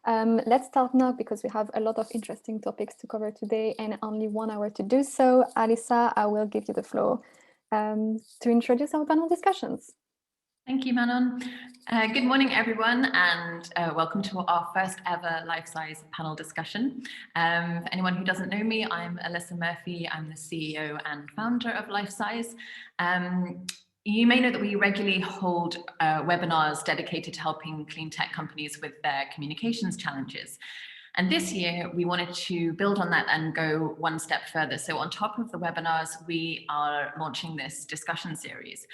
Let's start now because we have a lot of interesting topics to cover today and only 1 hour to do so. Alisa, I will give you the floor to introduce our panel discussions. Thank you, Manon. Good morning, everyone, and welcome to our first ever life-size panel discussion. For anyone who doesn't know me, I'm Alyssa Murphy. I'm the CEO and founder of Life-Size. You may know that we regularly hold webinars dedicated to helping clean tech companies with their communications challenges. And this year, we wanted to build on that and go one step further. So on top of the webinars, we are launching this discussion series.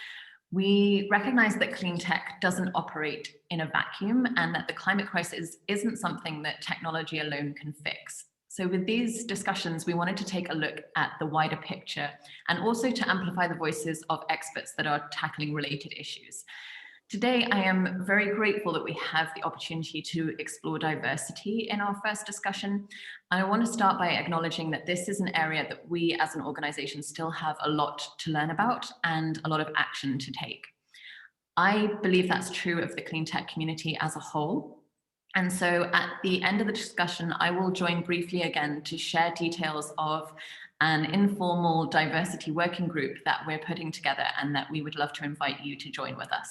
We recognize that clean tech doesn't operate in a vacuum and that the climate crisis isn't something that technology alone can fix. So with these discussions, we wanted to take a look at the wider picture and also to amplify the voices of experts that are tackling related issues. Today, I am very grateful that we have the opportunity to explore diversity in our first discussion. I want to start by acknowledging that this is an area that we as an organization still have a lot to learn about and a lot of action to take. I believe that's true of the clean tech community as a whole. And so at the end of the discussion, I will join briefly again to share details of an informal diversity working group that we're putting together and that we would love to invite you to join with us.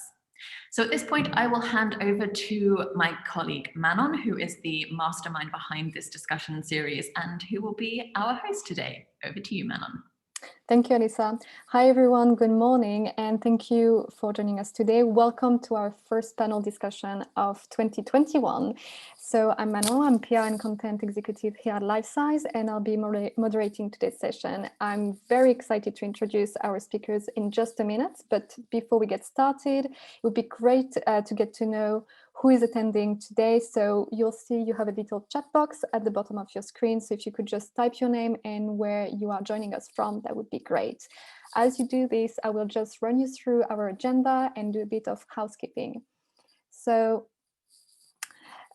So at this point, I will hand over to my colleague Manon, who is the mastermind behind this discussion series and who will be our host today. Over to you, Manon. Thank you, Alisa. Hi, everyone. Good morning, and thank you for joining us today. Welcome to our first panel discussion of 2021. So I'm Manon, I'm PR and Content Executive here at Life-Size, and I'll be moderating today's session. I'm very excited to introduce our speakers in just a minute, but before we get started, it would be great to get to know who is attending today. So you'll see you have a little chat box at the bottom of your screen. So if you could just type your name and where you are joining us from, that would be great. As you do this, I will just run you through our agenda and do a bit of housekeeping. So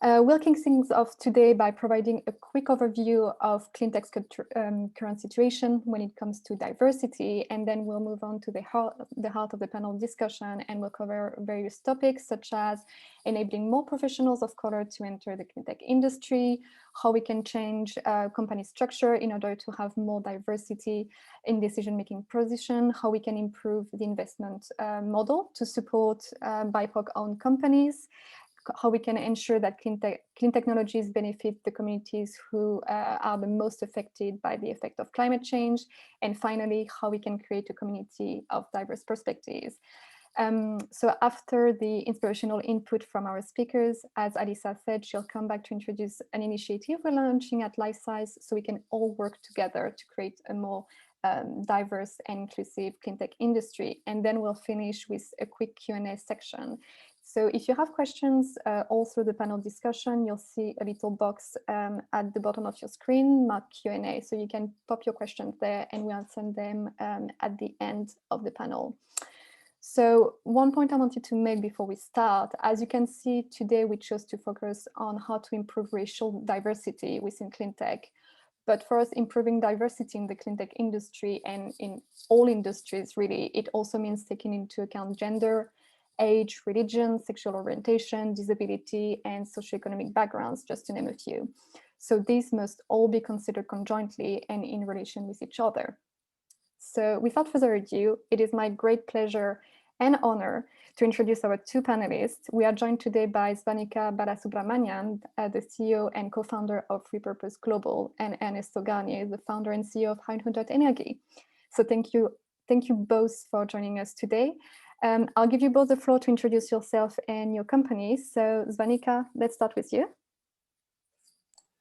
we'll kick things off today by providing a quick overview of Cleantech's current situation when it comes to diversity, and then we'll move on to the heart of the panel discussion, and we'll cover various topics such as enabling more professionals of color to enter the cleantech industry, how we can change company structure in order to have more diversity in decision-making position, how we can improve the investment model to support BIPOC-owned companies, how we can ensure that clean technologies benefit the communities who are the most affected by the effect of climate change, and finally, how we can create a community of diverse perspectives. So after the inspirational input from our speakers, as Alisa said, she'll come back to introduce an initiative we're launching at Life-Size so we can all work together to create a more diverse and inclusive cleantech industry. And then we'll finish with a quick Q&A section. So if you have questions all through the panel discussion, you'll see a little box at the bottom of your screen marked Q&A. So you can pop your questions there and we'll send them at the end of the panel. So one point I wanted to make before we start, as you can see today, we chose to focus on how to improve racial diversity within cleantech. But for us, improving diversity in the cleantech industry and in all industries, really, it also means taking into account gender, age, religion, sexual orientation, disability, and socioeconomic backgrounds, just to name a few. So these must all be considered conjointly and in relation with each other. So without further ado, it is my great pleasure and honor to introduce our two panelists. We are joined today by Svanika Balasubramanian, the CEO and co-founder of rePurpose Global, and Ernesto Garnier, the founder and CEO of EINHUNDERT Energie. So thank you both for joining us today. I'll give you both the floor to introduce yourself and your company. So Svanika, let's start with you.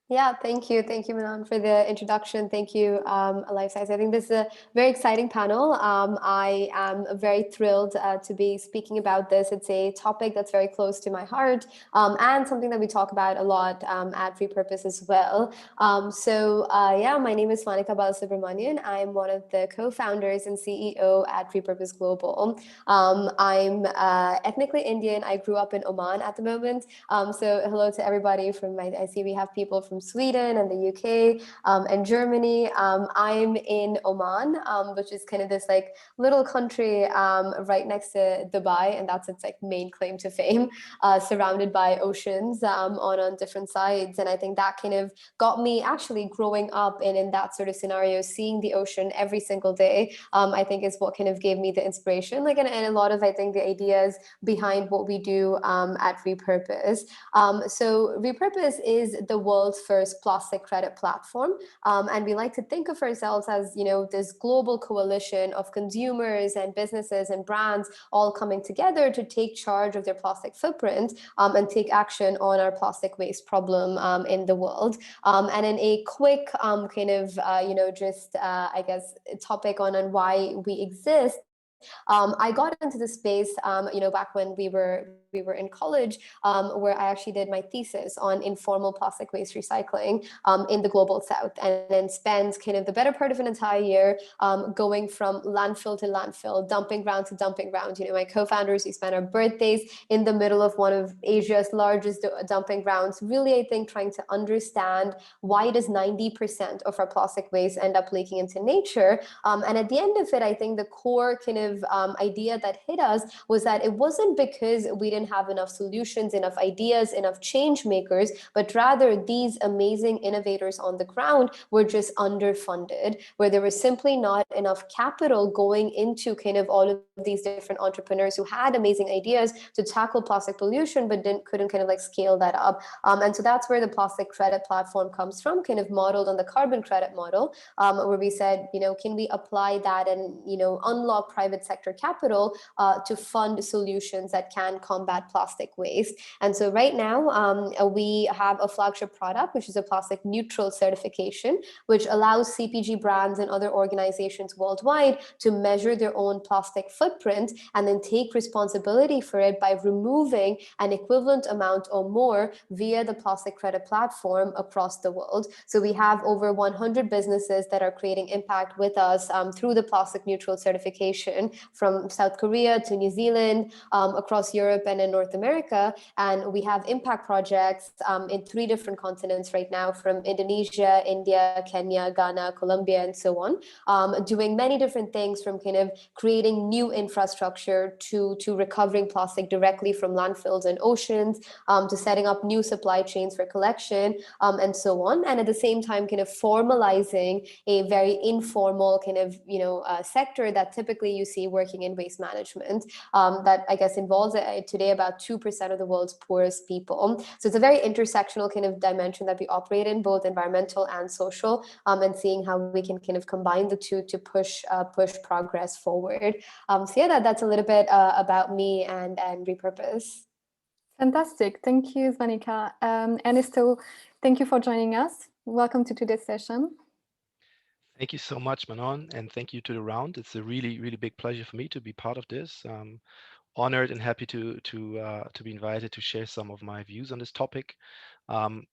Yeah, thank you. Thank you, Manon, for the introduction. Thank you, Life-Size. I think this is a very exciting panel. I am very thrilled to be speaking about this. It's a topic that's very close to my heart and something that we talk about a lot at rePurpose as well. Yeah, my name is Svanika Balasubramanian. I'm one of the co-founders and CEO at rePurpose Global. I'm ethnically Indian. I grew up in Oman at the moment. So hello to everybody I see we have people from from Sweden and the UK and Germany. I'm in Oman, which is kind of this like little country right next to Dubai, and that's its like main claim to fame, surrounded by oceans on different sides. And I think that kind of got me actually growing up in that sort of scenario, seeing the ocean every single day. I think is what kind of gave me the inspiration, like, and a lot of, I think, the ideas behind what we do at rePurpose. So rePurpose is the world's first plastic credit platform. And we like to think of ourselves as, you know, this global coalition of consumers and businesses and brands all coming together to take charge of their plastic footprint and take action on our plastic waste problem in the world. And in a quick kind of, I guess, topic on why we exist, I got into the space, back when we were in college, where I actually did my thesis on informal plastic waste recycling in the global south, and then spent kind of the better part of an entire year going from landfill to landfill, dumping ground to dumping ground. You know, my co-founders, we spent our birthdays in the middle of one of Asia's largest dumping grounds, really, I think, trying to understand why does 90% of our plastic waste end up leaking into nature. And at the end of it, I think the core kind of idea that hit us was that it wasn't because we didn't have enough solutions, enough ideas, enough change makers, but rather these amazing innovators on the ground were just underfunded, where there was simply not enough capital going into kind of all of these different entrepreneurs who had amazing ideas to tackle plastic pollution, but couldn't kind of like scale that up. And so that's where the plastic credit platform comes from, kind of modeled on the carbon credit model, where we said, you know, can we apply that and, you know, unlock private sector capital to fund solutions that can combat plastic waste. And so right now we have a flagship product, which is a plastic neutral certification, which allows CPG brands and other organizations worldwide to measure their own plastic footprint and then take responsibility for it by removing an equivalent amount or more via the plastic credit platform across the world. So we have over 100 businesses that are creating impact with us through the plastic neutral certification, from South Korea to New Zealand, across Europe and in North America. And we have impact projects in 3 different continents right now, from Indonesia, India, Kenya, Ghana, Colombia, and so on, doing many different things, from kind of creating new infrastructure to recovering plastic directly from landfills and oceans, to setting up new supply chains for collection, and so on. And at the same time, kind of formalizing a very informal kind of, sector that typically you see working in waste management, that I guess involves today about 2% of the world's poorest people. So it's a very intersectional kind of dimension that we operate in, both environmental and social, and seeing how we can kind of combine the two to push progress forward. So yeah, that's a little bit about me and rePurpose. Fantastic. Thank you, Svanika. Ernesto, thank you for joining us. Welcome to today's session. Thank you so much, Manon, and thank you to the round. It's a really, really big pleasure for me to be part of this. Honored and happy to be invited to share some of my views on this topic.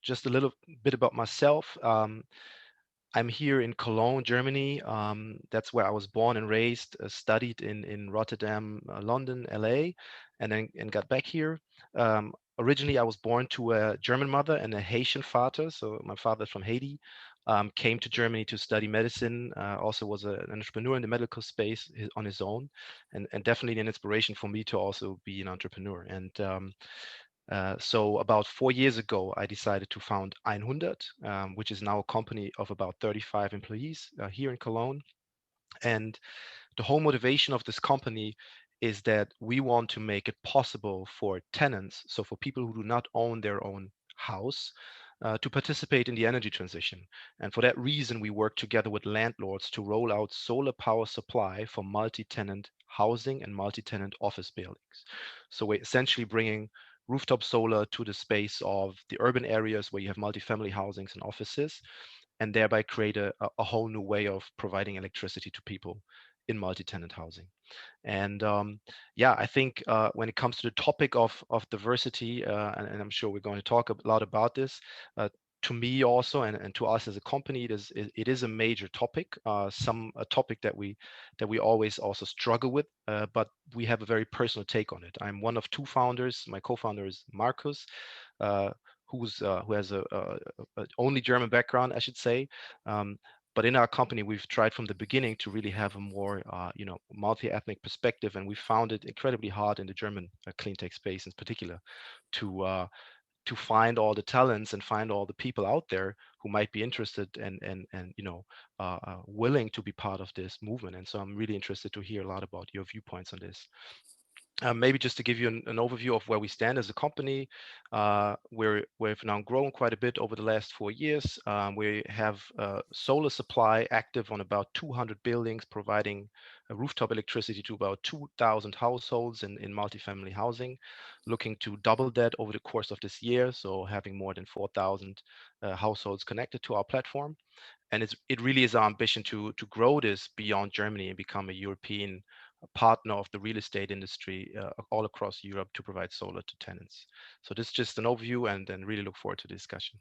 Just a little bit about myself. I'm here in Cologne, Germany. That's where I was born and raised, studied in Rotterdam, London, LA, and then got back here. Originally, I was born to a German mother and a Haitian father. So my father's from Haiti. Came to Germany to study medicine, also was an entrepreneur in the medical space on his own, and definitely an inspiration for me to also be an entrepreneur. And so about 4 years ago, I decided to found EINHUNDERT, which is now a company of about 35 employees here in Cologne. And the whole motivation of this company is that we want to make it possible for tenants, so for people who do not own their own house, to participate in the energy transition. And for that reason, we work together with landlords to roll out solar power supply for multi-tenant housing and multi-tenant office buildings. So we're essentially bringing rooftop solar to the space of the urban areas where you have multifamily housings and offices, and thereby create a whole new way of providing electricity to people in multi-tenant housing. And yeah, I think when it comes to the topic of diversity, and I'm sure we're going to talk a lot about this, to me also, and to us as a company, it is a major topic, a topic that we always also struggle with, but we have a very personal take on it. I'm one of 2 founders. My co-founder is Marcus, who has a only German background, I should say. But in our company, we've tried from the beginning to really have a more, multi-ethnic perspective, and we found it incredibly hard in the German clean tech space, in particular, to to find all the talents and find all the people out there who might be interested and willing to be part of this movement. And so I'm really interested to hear a lot about your viewpoints on this. Maybe just to give you an overview of where we stand as a company, we've now grown quite a bit over the last 4 years. We have solar supply active on about 200 buildings, providing rooftop electricity to about 2,000 households in multifamily housing, looking to double that over the course of this year, so having more than 4,000 households connected to our platform. And it really is our ambition to grow this beyond Germany and become a European partner of the real estate industry all across Europe to provide solar to tenants. So this is just an overview, and then really look forward to the discussion.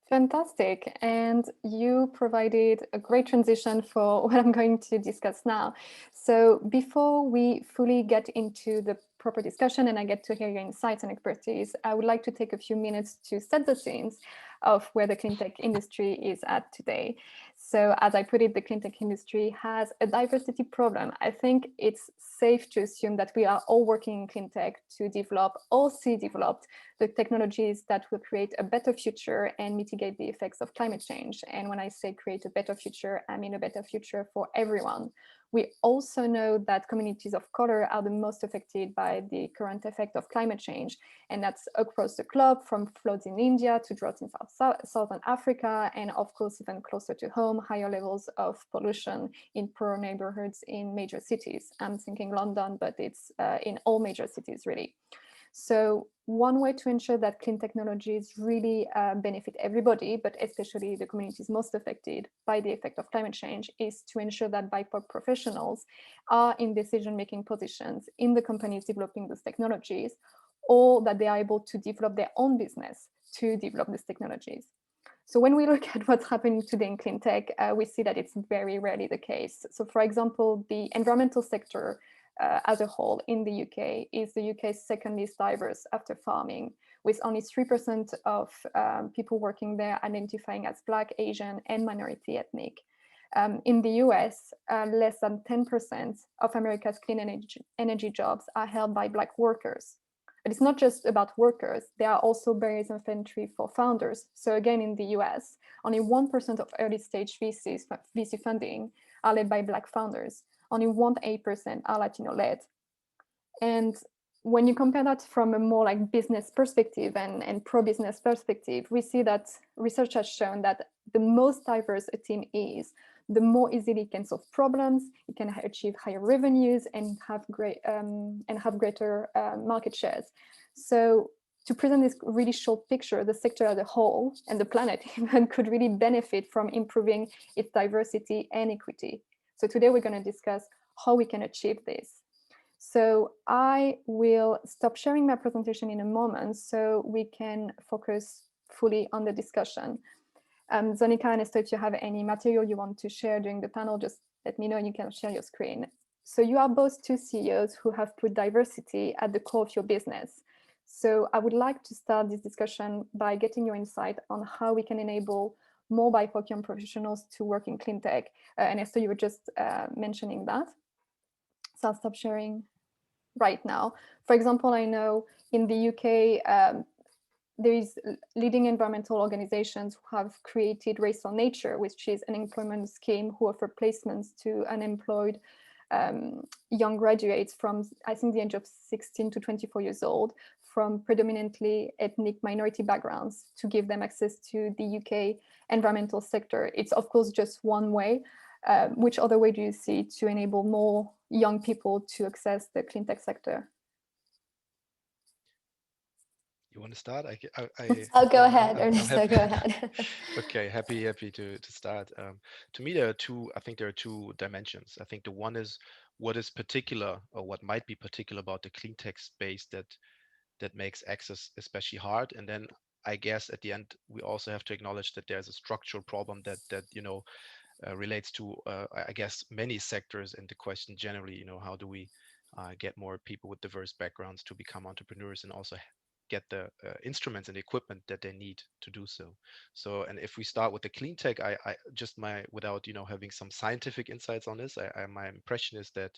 Fantastic. And you provided a great transition for what I'm going to discuss now. So before we fully get into the proper discussion and I get to hear your insights and expertise, I would like to take a few minutes to set the scenes of where the cleantech industry is at today. So as I put it, the cleantech industry has a diversity problem. I think it's safe to assume that we are all working in cleantech to develop or see developed the technologies that will create a better future and mitigate the effects of climate change. And when I say create a better future, I mean a better future for everyone. We also know that communities of color are the most affected by the current effect of climate change. And that's across the globe, from floods in India to droughts in Southern Africa, and of course, even closer to home, higher levels of pollution in poor neighborhoods in major cities. I'm thinking London, but it's in all major cities, really. So one way to ensure that clean technologies really benefit everybody, but especially the communities most affected by the effect of climate change, is to ensure that BIPOC professionals are in decision-making positions in the companies developing these technologies, or that they are able to develop their own business to develop these technologies. So when we look at what's happening today in clean tech, we see that it's very rarely the case. So for example, the environmental sector as a whole in the UK is the UK's second least diverse after farming, with only 3% of people working there identifying as Black, Asian, and minority ethnic. In the US, less than 10% of America's clean energy jobs are held by Black workers. But it's not just about workers, there are also barriers of entry for founders. So again, in the US, only 1% of early stage VC funding are led by Black founders. Only 1.8% are Latino-led. And when you compare that from a more like business perspective and pro-business perspective, we see that research has shown that the most diverse a team is, the more easily it can solve problems, it can achieve higher revenues and have greater market shares. So to present this really short picture, the sector as a whole and the planet even could really benefit from improving its diversity and equity. So today we're going to discuss how we can achieve this. So I will stop sharing my presentation in a moment so we can focus fully on the discussion. Svanika and Ernesto, if you have any material you want to share during the panel, just let me know and you can share your screen. So you are both two CEOs who have put diversity at the core of your business. So I would like to start this discussion by getting your insight on how we can enable more BIPOC young professionals to work in clean tech. And Esther, you were just mentioning that. So I'll stop sharing right now. For example, I know in the UK, there is leading environmental organizations who have created Race on Nature, which is an employment scheme who offer placements to unemployed young graduates from, I think, the age of 16 to 24 years old, from predominantly ethnic minority backgrounds, to give them access to the UK environmental sector. It's of course just one way. Which other way do you see to enable more young people to access the clean tech sector? You want to start? I'll go ahead, Ernesto, go ahead. Okay, happy to start. To me, I think there are two dimensions. I think the one is what is particular, or what might be particular about the clean tech space that makes access especially hard. And then I guess at the end, we also have to acknowledge that there's a structural problem that relates to, I guess, many sectors. And the question generally, how do we get more people with diverse backgrounds to become entrepreneurs and also get the instruments and equipment that they need to do so. So, and if we start with the clean tech, I just without having some scientific insights on this, my impression is that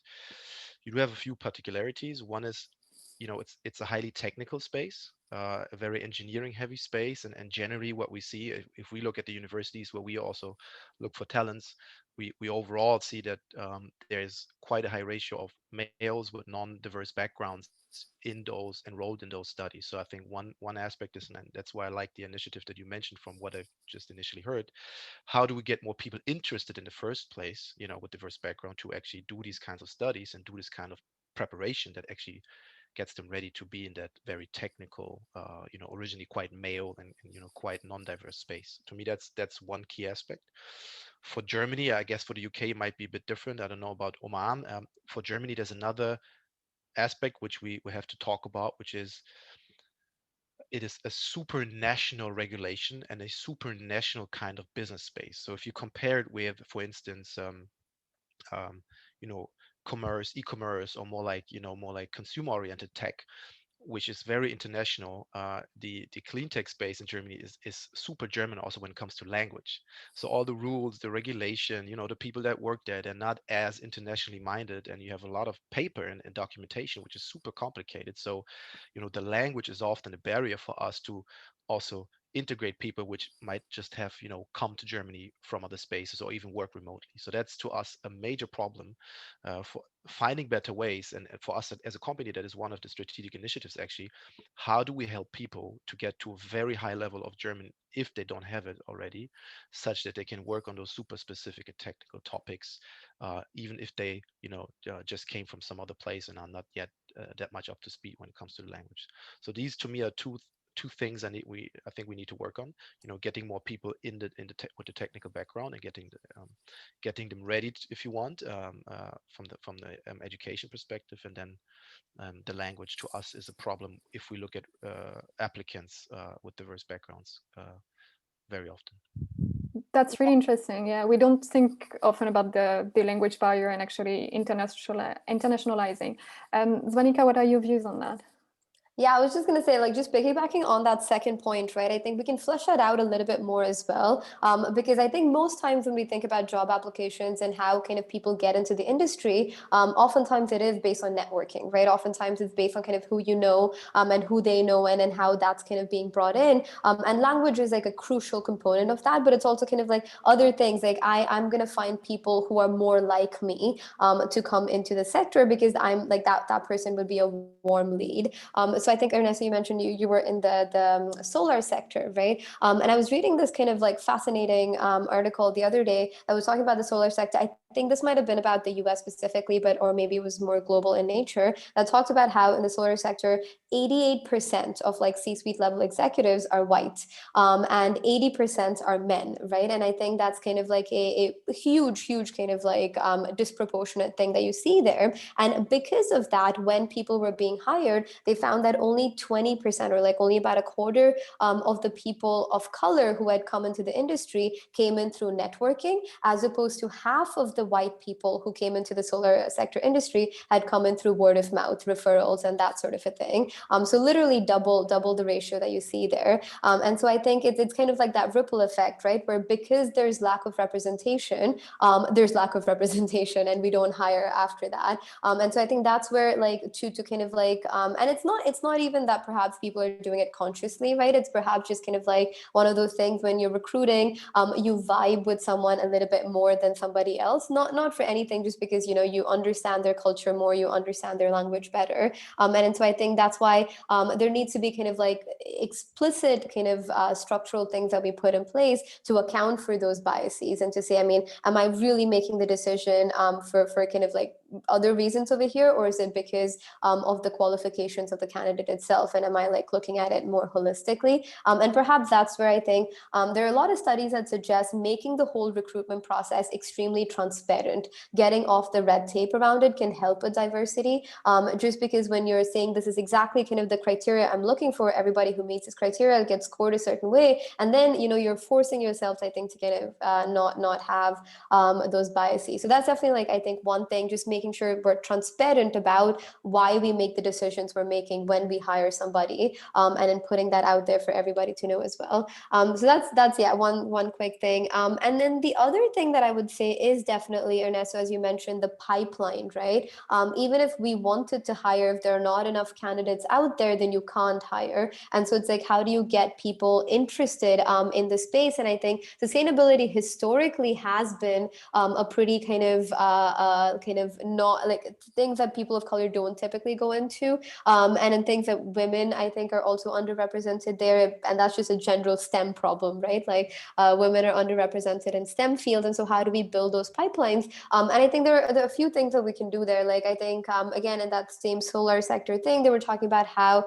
you do have a few particularities. One is, it's a highly technical space, a very engineering heavy space, and generally what we see, if we look at the universities where we also look for talents, we overall see that there's quite a high ratio of males with non-diverse backgrounds enrolled in those studies. So I think one aspect is, and that's why I like the initiative that you mentioned from what I've just initially heard. How do we get more people interested in the first place, with diverse background, to actually do these kinds of studies and do this kind of preparation that actually gets them ready to be in that very technical, originally quite male and quite non-diverse space. To me, that's one key aspect. For Germany, I guess for the UK it might be a bit different. I don't know about Oman. For Germany, there's another aspect which we have to talk about, which is it is a super national regulation and a super national kind of business space. So if you compare it with, for instance, um, you know, commerce, e-commerce, or more like consumer-oriented tech, which is very international. The clean tech space in Germany is super German also when it comes to language. So all the rules, the regulation, the people that work there, they're not as internationally minded, and you have a lot of paper and documentation, which is super complicated. So, the language is often a barrier for us to also integrate people which might just have come to Germany from other spaces or even work remotely. So that's to us a major problem, for finding better ways. And for us as a company, that is one of the strategic initiatives actually. How do we help people to get to a very high level of German if they don't have it already, such that they can work on those super specific and technical topics, even if they just came from some other place and are not yet that much up to speed when it comes to the language. So these to me are two things I think we need to work on. Getting more people with the technical background and getting them ready, if you want, from the education perspective, and then the language to us is a problem if we look at applicants with diverse backgrounds very often. That's really interesting. Yeah, we don't think often about the language barrier and actually internationalizing. Svanika, what are your views on that? Yeah, I was just going to say, like, just piggybacking on that second point, right? I think we can flesh that out a little bit more as well, because I think most times when we think about job applications and how kind of people get into the industry, oftentimes it is based on networking, right? Oftentimes it's based on kind of who you know, and who they know, and how that's kind of being brought in. And language is like a crucial component of that, but it's also kind of like other things. Like I'm going to find people who are more like me to come into the sector, because I'm like that person would be a warm lead. So I think, Ernesto, you mentioned you were in the solar sector, right? And I was reading this kind of like fascinating article the other day that was talking about the solar sector. I think this might have been about the US specifically, or maybe it was more global in nature, that talked about how in the solar sector, 88% of like C-suite level executives are white, and 80% are men, right? And I think that's kind of like a huge kind of like disproportionate thing that you see there. And because of that, when people were being hired, they found that only 20%, or like only about a quarter of the people of color who had come into the industry came in through networking, as opposed to half of the white people who came into the solar sector industry had come in through word of mouth referrals and that sort of a thing. So literally double the ratio that you see there. And so I think it's kind of like that ripple effect, right? Where because there's lack of representation, and we don't hire after that. And so I think that's where like to kind of like, and it's not even that perhaps people are doing it consciously, right? It's perhaps just kind of like one of those things when you're recruiting, you vibe with someone a little bit more than somebody else, not for anything, just because, you understand their culture more, you understand their language better. And so I think that's why there needs to be kind of like explicit kind of structural things that we put in place to account for those biases, and to say, I mean, am I really making the decision for kind of like other reasons over here, or is it because of the qualifications of the candidate itself, and am I like looking at it more holistically? And perhaps that's where I think there are a lot of studies that suggest making the whole recruitment process extremely transparent, getting off the red tape around it can help with diversity, just because when you're saying this is exactly kind of the criteria I'm looking for, everybody who meets this criteria gets scored a certain way, and then you're forcing yourself, I think, to kind of not have those biases. So that's definitely like, I think, one thing, just making sure we're transparent about why we make the decisions we're making when when we hire somebody, and then putting that out there for everybody to know as well. So that's yeah, one quick thing. And then the other thing that I would say is definitely, Ernesto, as you mentioned, the pipeline, right? Even if we wanted to hire, if there are not enough candidates out there, then you can't hire. And so it's like, how do you get people interested in the space? And I think sustainability historically has been a pretty kind of not like things that people of color don't typically go into, and in things that women I think are also underrepresented there, and that's just a general STEM problem, right? Like women are underrepresented in STEM fields, and so how do we build those pipelines? And I think there are a few things that we can do there. Like I think again, in that same solar sector thing, they were talking about how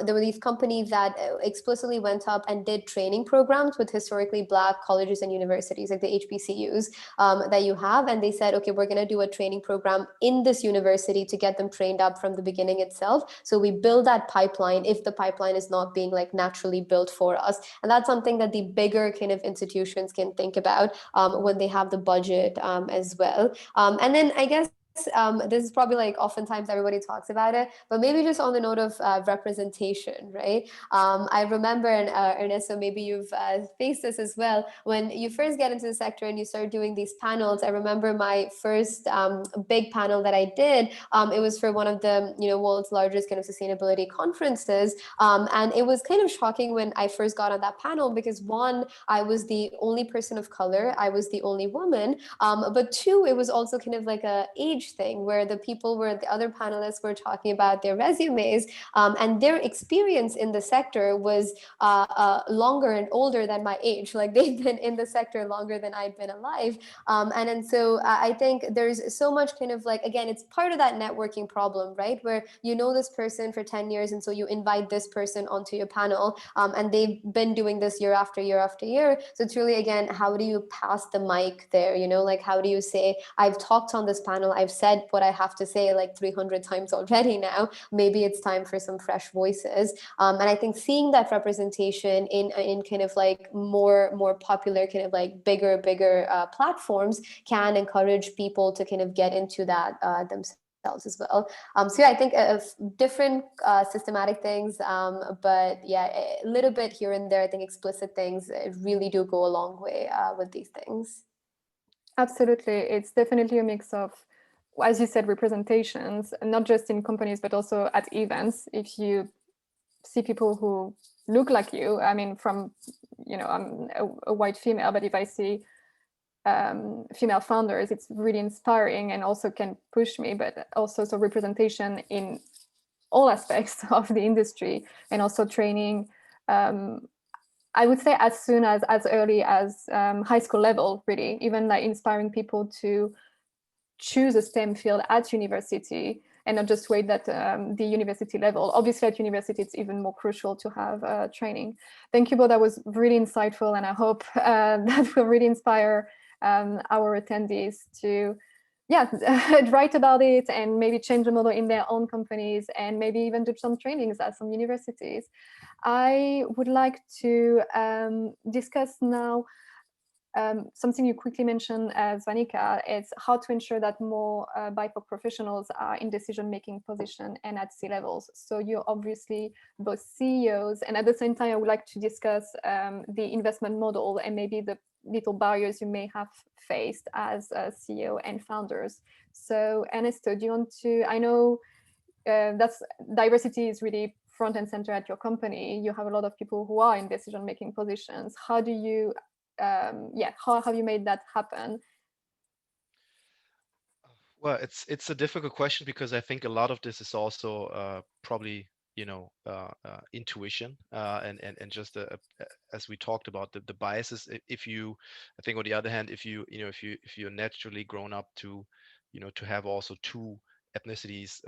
there were these companies that explicitly went up and did training programs with historically Black colleges and universities, like the HBCUs that you have. And they said, okay, we're going to do a training program in this university to get them trained up from the beginning itself. So we build that pipeline if the pipeline is not being like naturally built for us. And that's something that the bigger kind of institutions can think about when they have the budget as well. And then I guess this is probably like oftentimes everybody talks about it, but maybe just on the note of representation, right? I remember, and Ernesto, maybe you've faced this as well. When you first get into the sector and you start doing these panels, I remember my first big panel that I did. It was for one of the world's largest kind of sustainability conferences, and it was kind of shocking when I first got on that panel because one, I was the only person of color, I was the only woman, but two, it was also kind of like a age thing where the other panelists were talking about their resumes, and their experience in the sector was longer and older than my age. Like they've been in the sector longer than I'd been alive. And so I think there's so much kind of like, again, it's part of that networking problem, right? Where you know this person for 10 years, and so you invite this person onto your panel, and they've been doing this year after year after year. So it's really, again, how do you pass the mic there? Like how do you say, I've talked on this panel, I've said what I have to say like 300 times already now. Maybe it's time for some fresh voices. And I think seeing that representation in kind of like more popular, kind of like bigger platforms can encourage people to kind of get into that themselves as well. So yeah, I think different systematic things, but yeah, a little bit here and there, I think explicit things really do go a long way with these things. Absolutely. It's definitely a mix of, as you said, representations, not just in companies, but also at events. If you see people who look like you, I mean, I'm a white female, but if I see female founders, it's really inspiring and also can push me, but also so representation in all aspects of the industry, and also training. I would say as soon as early as high school level, really, even like inspiring people to choose a STEM field at university and not just wait at the university level. Obviously at university, it's even more crucial to have training. Thank you both, that was really insightful, and I hope that will really inspire our attendees to write about it and maybe change the model in their own companies, and maybe even do some trainings at some universities. I would like to discuss now something you quickly mentioned, Svanika, is how to ensure that more BIPOC professionals are in decision-making position and at C-levels. So you're obviously both CEOs, and at the same time, I would like to discuss the investment model and maybe the little barriers you may have faced as a CEO and founders. So Ernesto, do you want to, I know that's diversity is really front and center at your company. You have a lot of people who are in decision-making positions. How do you how have you made that happen? Well, it's a difficult question because I think a lot of this is also probably intuition and just as we talked about the biases. If you, I think on the other hand, if you're naturally grown up to to have also two ethnicities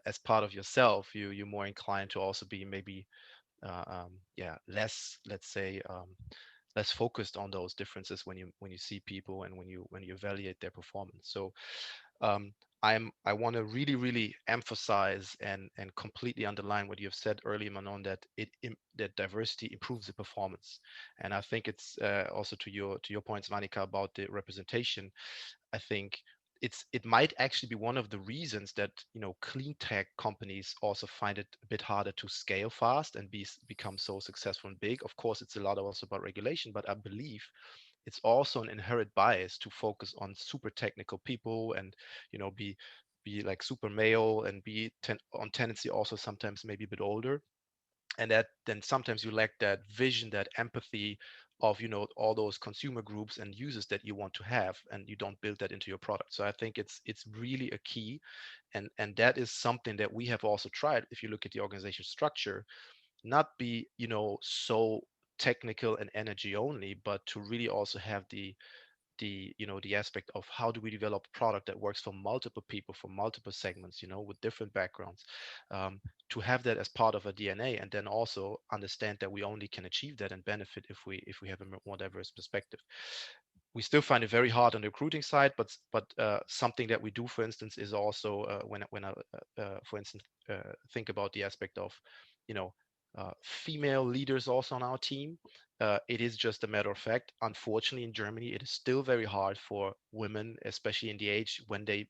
as part of yourself, you're more inclined to also be maybe less, let's say, less focused on those differences when you see people and when you evaluate their performance. So I want to really emphasize and completely underline what you have said earlier, Manon, that that diversity improves the performance. And I think it's also to your points, Vanika, about the representation. I think it might actually be one of the reasons that clean tech companies also find it a bit harder to scale fast and become so successful and big. Of course, it's a lot also about regulation, but I believe it's also an inherent bias to focus on super technical people and be like super male and on tendency also sometimes maybe a bit older, and that then sometimes you lack that vision, that empathy of all those consumer groups and users that you want to have, and you don't build that into your product. So I think it's really a key, and that is something that we have also tried. If you look at the organization structure, not be so technical and energy only, but to really also have the aspect of how do we develop a product that works for multiple people, for multiple segments, with different backgrounds, to have that as part of a DNA, and then also understand that we only can achieve that and benefit if we have a more diverse perspective. We still find it very hard on the recruiting side, but something that we do, for instance, is also when I for instance think about the aspect of female leaders also on our team. It is just a matter of fact. Unfortunately, in Germany, it is still very hard for women, especially in the age when they,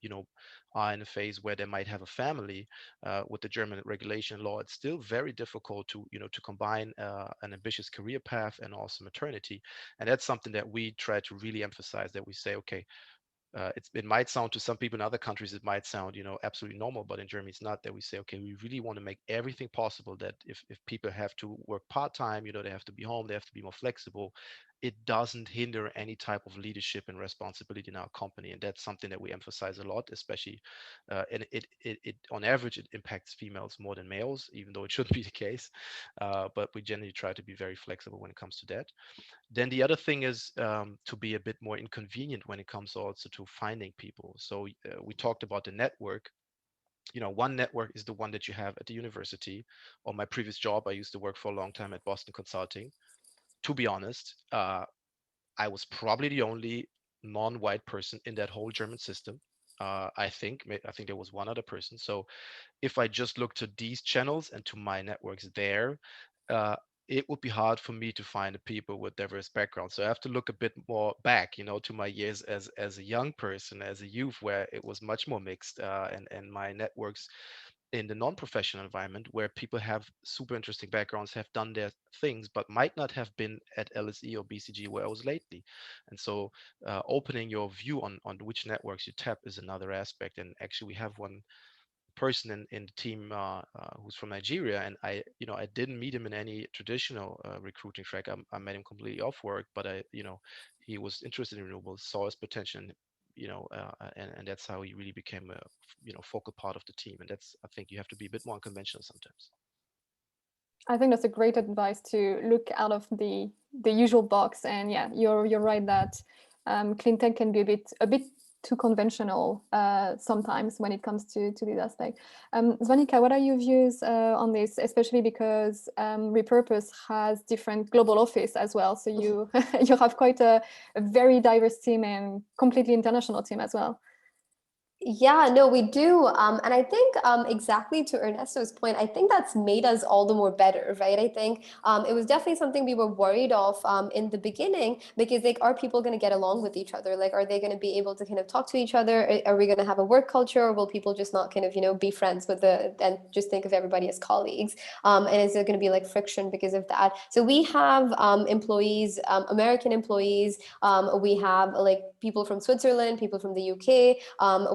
are in a phase where they might have a family. With the German regulation law, it's still very difficult to combine an ambitious career path and also maternity. And that's something that we try to really emphasize. That we say, okay, it might sound to some people in other countries, it might sound, absolutely normal, but in Germany, it's not. That we say, okay, we really want to make everything possible that if people have to work part-time, they have to be home, they have to be more flexible. It doesn't hinder any type of leadership and responsibility in our company. And that's something that we emphasize a lot, especially, and it on average, it impacts females more than males, even though it shouldn't be the case. But we generally try to be very flexible when it comes to that. Then the other thing is to be a bit more inconvenient when it comes also to finding people. So we talked about the network. One network is the one that you have at the university. On my previous job, I used to work for a long time at Boston Consulting. To be honest, I was probably the only non-white person in that whole German system. I think there was one other person. So if I just look to these channels and to my networks there, uh, it would be hard for me to find the people with diverse backgrounds. So I have to look a bit more back, to my years as a young person, as a youth, where it was much more mixed, and my networks in the non-professional environment, where people have super interesting backgrounds, have done their things, but might not have been at LSE or BCG where I was lately. And so opening your view on which networks you tap is another aspect. And actually, we have one person in the team who's from Nigeria, and I didn't meet him in any traditional recruiting track. I met him completely off work, but he was interested in renewables, saw his potential, and that's how he really became a focal part of the team. And that's, I think, you have to be a bit more unconventional sometimes. I think that's a great advice, to look out of the usual box. And yeah, you're right that clean tech can be a bit too conventional sometimes when it comes to this aspect. Svanika, what are your views on this, especially because rePurpose has different global office as well. So you you have quite a very diverse team and completely international team as well. Yeah, no, we do. And I think exactly to Ernesto's point, I think that's made us all the more better, right? I think it was definitely something we were worried of in the beginning, because like, are people going to get along with each other? Like, are they going to be able to kind of talk to each other? Are we going to have a work culture, or will people just not kind of, be friends with and just think of everybody as colleagues? And is there going to be like friction because of that? So we have employees, American employees. We have like people from Switzerland, people from the UK.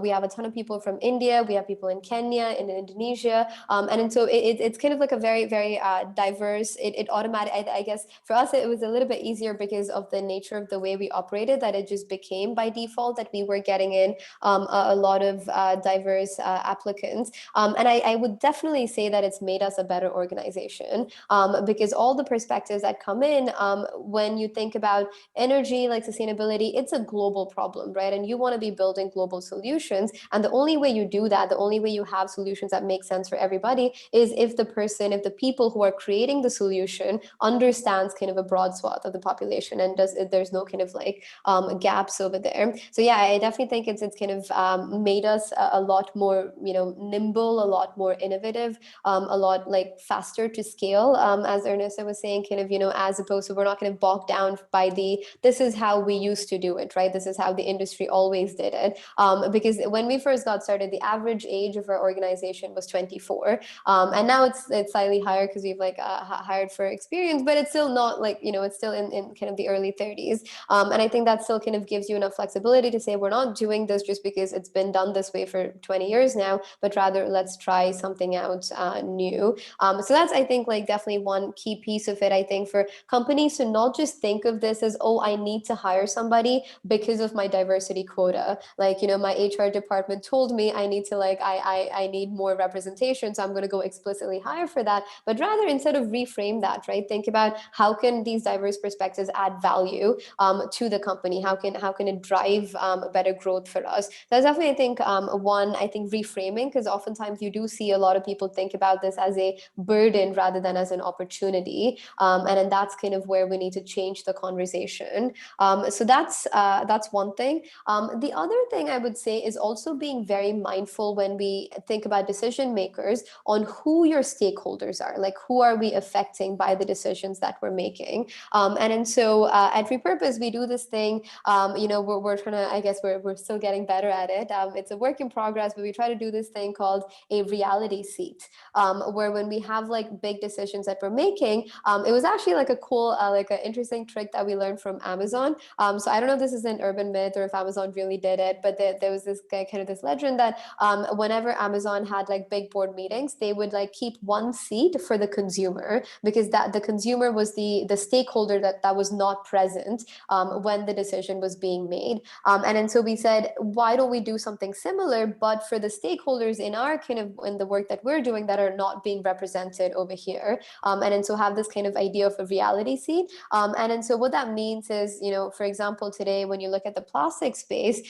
We have a ton of people from India. We have people in Kenya, in Indonesia. And so it's kind of like a very, very diverse, it automatic, I guess for us, it was a little bit easier because of the nature of the way we operated, that it just became by default that we were getting in a lot of diverse applicants. And I would definitely say that it's made us a better organization, because all the perspectives that come in, when you think about energy, like sustainability, it's a global problem, right? And you want to be building global solutions. sense. And the only way you do that, the only way you have solutions that make sense for everybody is if the people who are creating the solution understands kind of a broad swath of the population, and there's no kind of like gaps over there. So yeah, I definitely think it's kind of made us a lot more, nimble, a lot more innovative, a lot like faster to scale, as Ernesto was saying, kind of, as opposed to, we're not kind of bogged down by this is how we used to do it, right? This is how the industry always did it. Because when we first got started, the average age of our organization was 24. And now it's slightly higher because we've like hired for experience, but it's still not like, it's still in kind of the early 30s. And I think that still kind of gives you enough flexibility to say, we're not doing this just because it's been done this way for 20 years now, but rather let's try something out new. So that's, I think, like definitely one key piece of it. I think for companies to not just think of this as, oh, I need to hire somebody because of my diversity quota. Like, my HR department told me I need to I need more representation, so I'm going to go explicitly hire for that. But rather, instead of reframe that, right, think about how can these diverse perspectives add value to the company? How can it drive better growth for us? That's definitely, I think, one, I think reframing, because oftentimes you do see a lot of people think about this as a burden rather than as an opportunity. And then that's kind of where we need to change the conversation. So that's one thing. The other thing I would say is also being very mindful when we think about decision makers on who your stakeholders are, like who are we affecting by the decisions that we're making. And so at rePurpose, we do this thing, we're trying to, I guess we're still getting better at it. It's a work in progress, but we try to do this thing called a reality seat, where when we have like big decisions that we're making, it was actually like a cool, like an interesting trick that we learned from Amazon. So I don't know if this is an urban myth or if Amazon really did it, but there was this kind of this legend that whenever Amazon had like big board meetings, they would like keep one seat for the consumer, because that the consumer was the stakeholder that was not present when the decision was being made. And then so we said, why don't we do something similar, but for the stakeholders in our kind of in the work that we're doing that are not being represented over here. And then so have this kind of idea of a reality seat. And then so what that means is, for example, today when you look at the plastic space,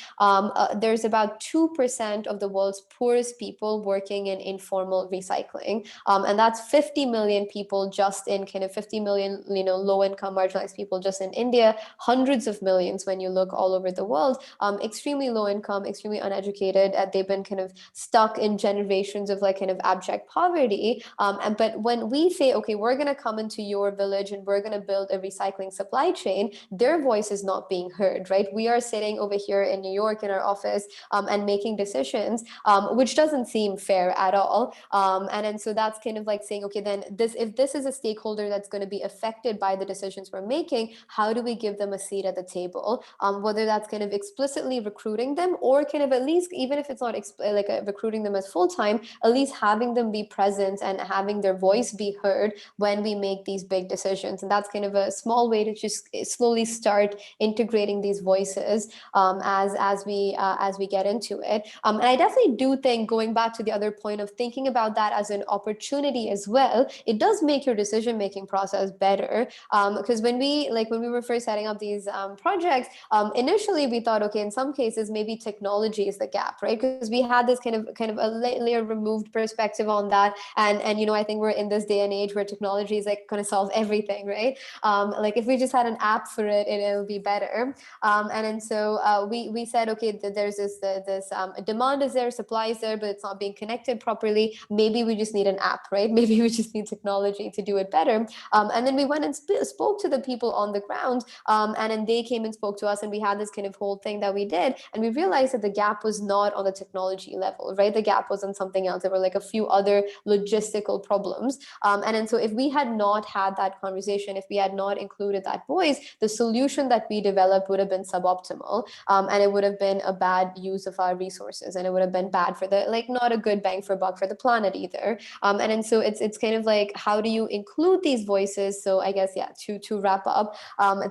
there's about 2% of the world's poorest people working in informal recycling. And that's 50 million people just in kind of 50 million, low-income marginalized people just in India, hundreds of millions when you look all over the world, extremely low income, extremely uneducated. They've been kind of stuck in generations of like kind of abject poverty. But when we say, okay, we're going to come into your village and we're going to build a recycling supply chain, their voice is not being heard, right? We are sitting over here in New York in our office and making decisions, which doesn't seem fair at all. And so that's kind of like saying, okay, then if this is a stakeholder that's going to be affected by the decisions we're making, how do we give them a seat at the table? Whether that's kind of explicitly recruiting them, or kind of at least, even if it's not recruiting them as full-time, at least having them be present and having their voice be heard when we make these big decisions. And that's kind of a small way to just slowly start integrating these voices as we get into it. And I definitely do think, going back to the other point of thinking about that as an opportunity as well, it does make your decision-making process better. Because when we were first setting up these projects, initially we thought, okay, in some cases maybe technology is the gap, right? Because we had this kind of a layer removed perspective on that, and I think we're in this day and age where technology is like going to solve everything, right? Like if we just had an app for it, it'll be better. And then so we said, okay, there's this demand is there, supply is there, but it's not being connected properly. Maybe we just need an app, right? Maybe we just need technology to do it better. And then we went and spoke to the people on the ground, and then they came and spoke to us, and we had this kind of whole thing that we did, and we realized that the gap was not on the technology level, right? The gap was on something else. There were like a few other logistical problems. And then so if we had not had that conversation, if we had not included that voice, the solution that we developed would have been suboptimal, and it would have been a bad use of our resources, and it would have been bad for not a good bang for buck for the planet either. And then so it's kind of like, how do you include these voices? So I guess, yeah, to wrap up,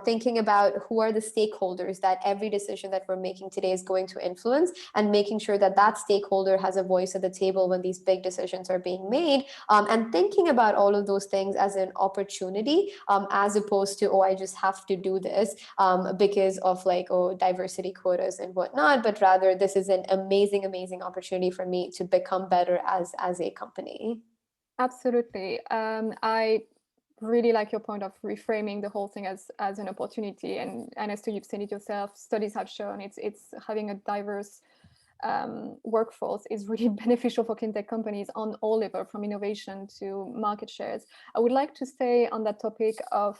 thinking about who are the stakeholders that every decision that we're making today is going to influence, and making sure that that stakeholder has a voice at the table when these big decisions are being made, and thinking about all of those things as an opportunity, as opposed to, oh, I just have to do this because of diversity quotas and whatnot, but rather this is an amazing, amazing opportunity for me to become better as a company. Absolutely. I really like your point of reframing the whole thing as an opportunity. And Ernesto, you've said it yourself, studies have shown it's having a diverse workforce is really beneficial for cleantech companies on all levels, from innovation to market shares. I would like to stay on that topic of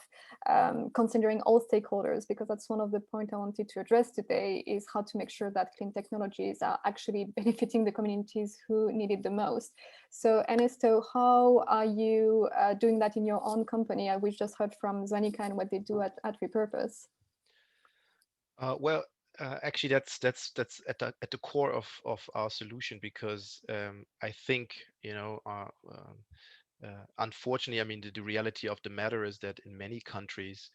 considering all stakeholders, because that's one of the points I wanted to address today, is how to make sure that clean technologies are actually benefiting the communities who need it the most. So Ernesto, how are you doing that in your own company? We just heard from Svanika and what they do at rePurpose. Well, actually, that's at the core of our solution, because I think, unfortunately, I mean, the reality of the matter is that in many countries,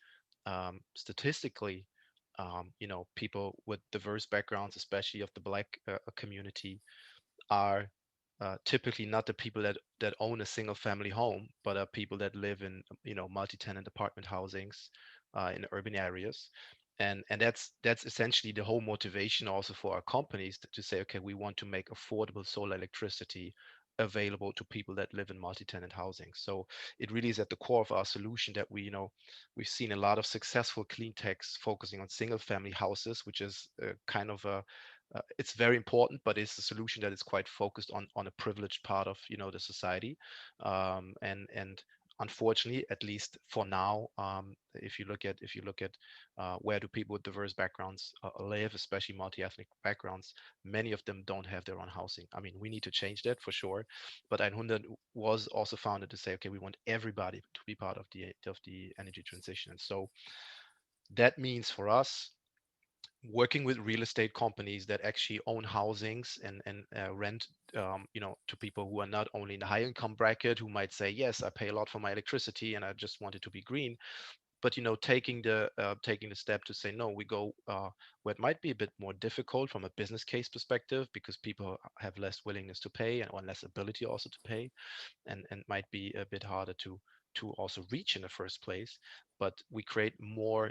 statistically, people with diverse backgrounds, especially of the Black community, are typically not the people that own a single family home, but are people that live in multi-tenant apartment housings in urban areas. And that's essentially the whole motivation also for our companies to say, okay, we want to make affordable solar electricity available to people that live in multi-tenant housing. So it really is at the core of our solution that we've seen a lot of successful clean techs focusing on single family houses, which is kind of a it's very important, but it's a solution that is quite focused on a privileged part of the society, and unfortunately, at least for now, if you look at where do people with diverse backgrounds live, especially multi-ethnic backgrounds, many of them don't have their own housing. I mean, we need to change that for sure. But EINHUNDERT was also founded to say, okay, we want everybody to be part of the energy transition, and so that means for us working with real estate companies that actually own housings and rent to people who are not only in the high income bracket, who might say, yes, I pay a lot for my electricity and I just want it to be green, but taking the step to say, no, we go where it might be a bit more difficult from a business case perspective, because people have less willingness to pay or less ability also to pay, and might be a bit harder to also reach in the first place. But we create more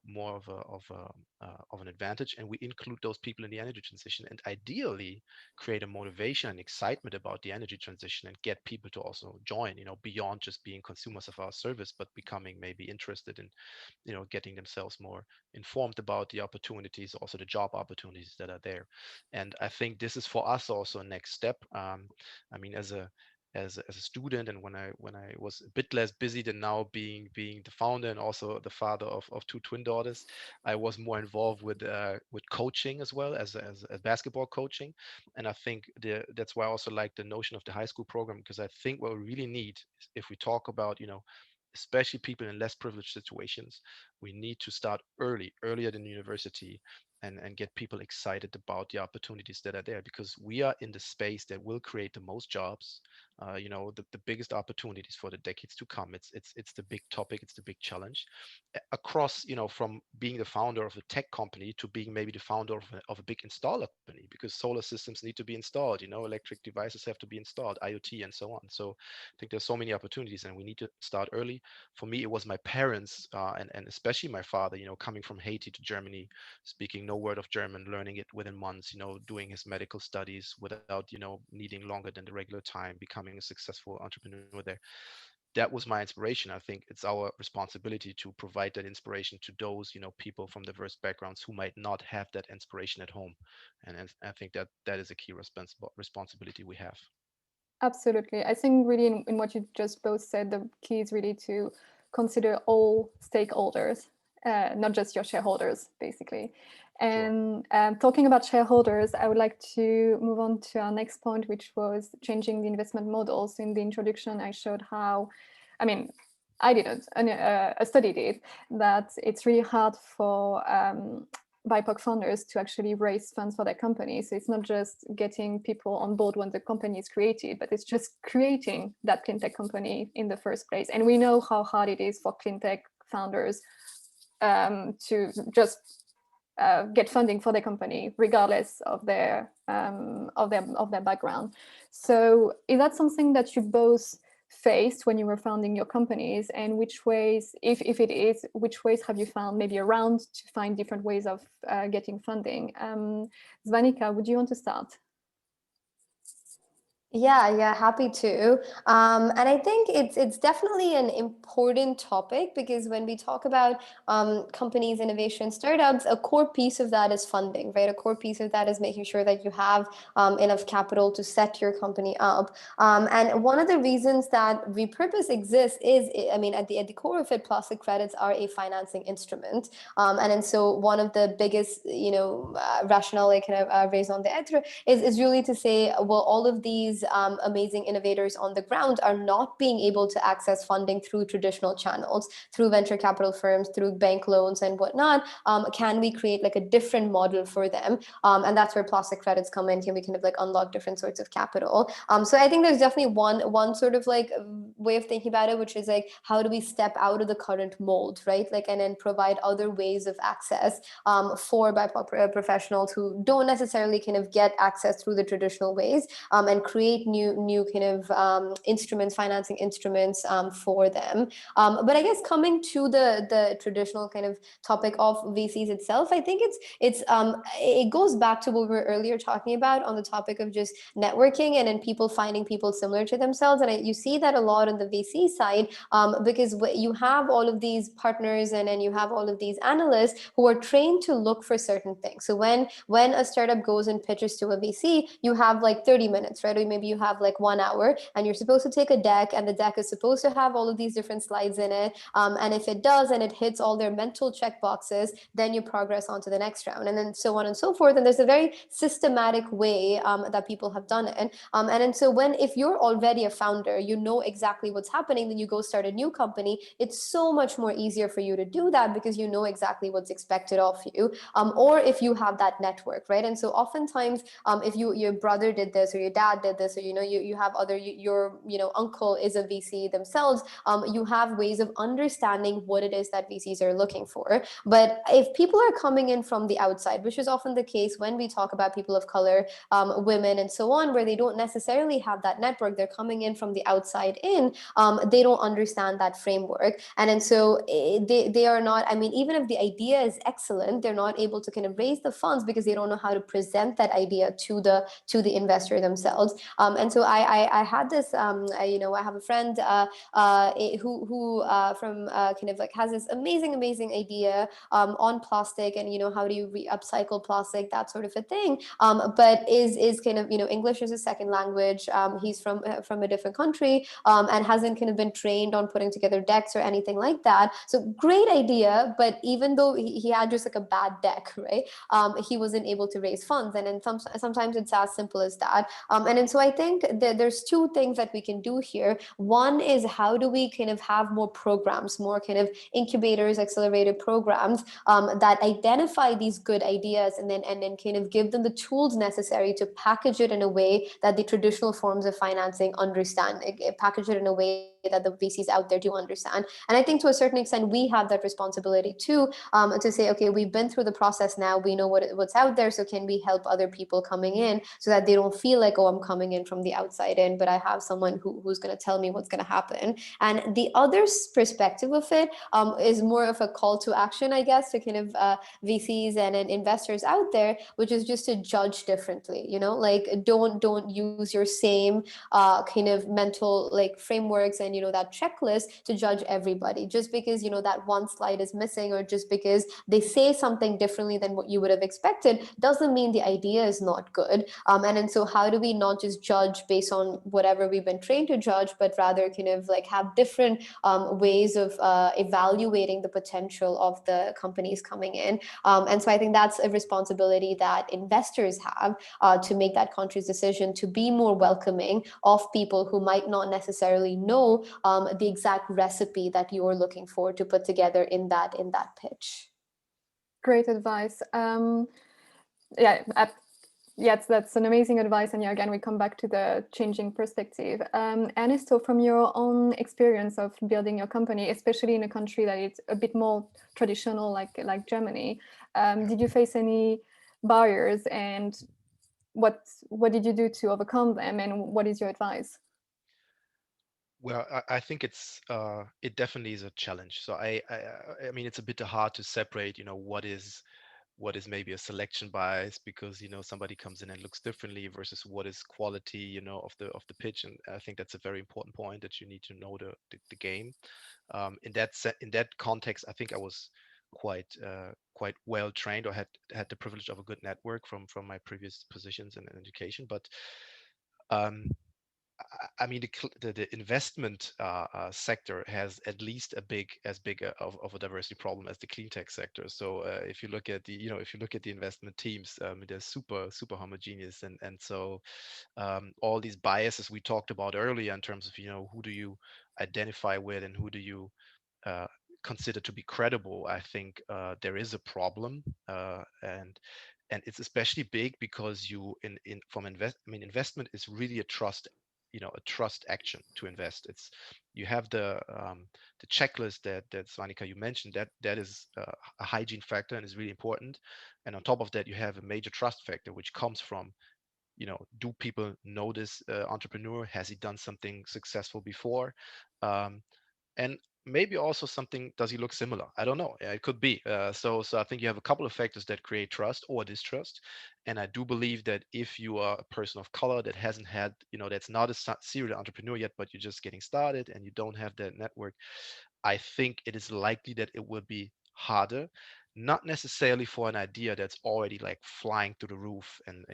more of an advantage, and we include those people in the energy transition, and ideally create a motivation and excitement about the energy transition, and get people to also join, beyond just being consumers of our service, but becoming maybe interested in getting themselves more informed about the opportunities, also the job opportunities that are there. And I think this is for us also a next step. I mean, as a student, and when I was a bit less busy than now, being the founder and also the father of two twin daughters, I was more involved with coaching as well as basketball coaching. And I think that's why I also like the notion of the high school program, because I think what we really need is, if we talk about especially people in less privileged situations, we need to start earlier than university, and get people excited about the opportunities that are there, because we are in the space that will create the most jobs, the biggest opportunities for the decades to come. It's the big topic, it's the big challenge across, from being the founder of a tech company to being maybe the founder of a big installer company, because solar systems need to be installed, electric devices have to be installed, IoT and so on. So I think there's so many opportunities, and we need to start early. For me, it was my parents, and especially my father, coming from Haiti to Germany, speaking no word of German, learning it within months, doing his medical studies without, needing longer than the regular time, becoming a successful entrepreneur there. That was my inspiration. I think it's our responsibility to provide that inspiration to those, people from diverse backgrounds who might not have that inspiration at home. And I think that is a key responsibility we have. Absolutely. I think really in what you just both said, the key is really to consider all stakeholders, not just your shareholders, basically. And Sure. Talking about shareholders, I would like to move on to our next point, which was changing the investment models. In the introduction, I showed how, I mean, I didn't, a study did, that it's really hard for BIPOC founders to actually raise funds for their company. So it's not just getting people on board when the company is created, but it's just creating that cleantech company in the first place. And we know how hard it is for cleantech founders to just get funding for their company, regardless of their background. So is that something that you both faced when you were founding your companies, and which ways, if it is, which ways have you found maybe around to find different ways of getting funding? Svanika, would you want to start? Yeah, happy to. And I think it's definitely an important topic, because when we talk about companies, innovation, startups, a core piece of that is funding, right? A core piece of that is making sure that you have enough capital to set your company up. And one of the reasons that rePurpose exists is, I mean, at the core of it, plastic credits are a financing instrument. And so one of the biggest, rationale I kind of raise on the Etra is really to say, well, all of these amazing innovators on the ground are not being able to access funding through traditional channels, through venture capital firms, through bank loans and whatnot. Can we create like a different model for them? And that's where plastic credits come in. Can we kind of like unlock different sorts of capital? So I think there's definitely one sort of like way of thinking about it, which is like, how do we step out of the current mold, right? Like, and then provide other ways of access for BIPOC professionals who don't necessarily kind of get access through the traditional ways, and create new kind of instruments, financing instruments for them. But I guess coming to the traditional kind of topic of VCs itself, I think it goes back to what we were earlier talking about on the topic of just networking and then people finding people similar to themselves. And you see that a lot on the VC side, because you have all of these partners and then you have all of these analysts who are trained to look for certain things. So when a startup goes and pitches to a VC, you have like 30 minutes, right? Or maybe you have like 1 hour, and you're supposed to take a deck, and the deck is supposed to have all of these different slides in it. And if it does, and it hits all their mental check boxes, then you progress on to the next round, and then so on and so forth. And there's a very systematic way that people have done it. And so if you're already a founder, you know exactly what's happening, then you go start a new company. It's so much more easier for you to do that because you know exactly what's expected of you. Or if you have that network, right? And so oftentimes, if your brother did this, or your dad did this, or you have your uncle is a VC themselves, you have ways of understanding what it is that VCs are looking for. But if people are coming in from the outside, which is often the case when we talk about people of color, women, and so on, where they don't necessarily have that network, they're coming in from the outside in, they don't understand that framework. And so they are not, I mean, even if the idea is excellent, they're not able to kind of raise the funds because they don't know how to present that idea to the investor themselves. And so I had this, I have a friend who from kind of like has this amazing idea on plastic, and how do you upcycle plastic, that sort of a thing. But is kind of English is a second language. He's from a different country, and hasn't kind of been trained on putting together decks or anything like that. So great idea, but even though he had just like a bad deck, right? He wasn't able to raise funds, and then sometimes it's as simple as that. And then so I think that there's two things that we can do here. One is, how do we kind of have more programs, more kind of incubators, accelerated programs that identify these good ideas, and then kind of give them the tools necessary to package it in a way that the traditional forms of financing understand, package it in a way that the VCs out there do understand. And I think to a certain extent, we have that responsibility too, to say, okay, we've been through the process now, we know what's out there, so can we help other people coming in so that they don't feel like, oh, I'm coming in from the outside in, but I have someone who's going to tell me what's going to happen. And the other perspective of it is more of a call to action, I guess, to kind of VCs and investors out there, which is just to judge differently, like don't use your same kind of mental like frameworks and that checklist to judge everybody just because that one slide is missing, or just because they say something differently than what you would have expected doesn't mean the idea is not good. And so how do we not just judge based on whatever we've been trained to judge, but rather kind of like have different ways of evaluating the potential of the companies coming in. And so I think that's a responsibility that investors have, to make that conscious decision to be more welcoming of people who might not necessarily know the exact recipe that you're looking for to put together in that pitch. Great advice. Yes, that's an amazing advice. And again, we come back to the changing perspective. Ernesto, from your own experience of building your company, especially in a country that is a bit more traditional, like Germany, did you face any barriers, and what did you do to overcome them, and what is your advice? Well, I think it definitely is a challenge. So I mean, it's a bit hard to separate, what is maybe a selection bias because somebody comes in and looks differently versus what is quality, of the pitch. And I think that's a very important point, that you need to know the game. In that context, I think I was quite well trained, or had the privilege of a good network from my previous positions in education. But um, I mean, the investment sector has at least as big of a diversity problem as the clean tech sector. So if you look at the investment teams, they're super homogeneous, and so all these biases we talked about earlier in terms of who do you identify with and who do you uh, consider to be credible. I think there is a problem, and it's especially big because you in from invest. I mean, investment is really a trust action to invest. It's You have the checklist that Svanika, you mentioned, that is a hygiene factor and is really important. And on top of that, you have a major trust factor, which comes from do people know this entrepreneur? Has he done something successful before? Um, and maybe also something, does he look similar? I don't know. Yeah, it could be. So I think you have a couple of factors that create trust or distrust. And I do believe that if you are a person of color that hasn't had, that's not a serial entrepreneur yet, but you're just getting started and you don't have that network, I think it is likely that it will be harder. Not necessarily for an idea that's already like flying through the roof and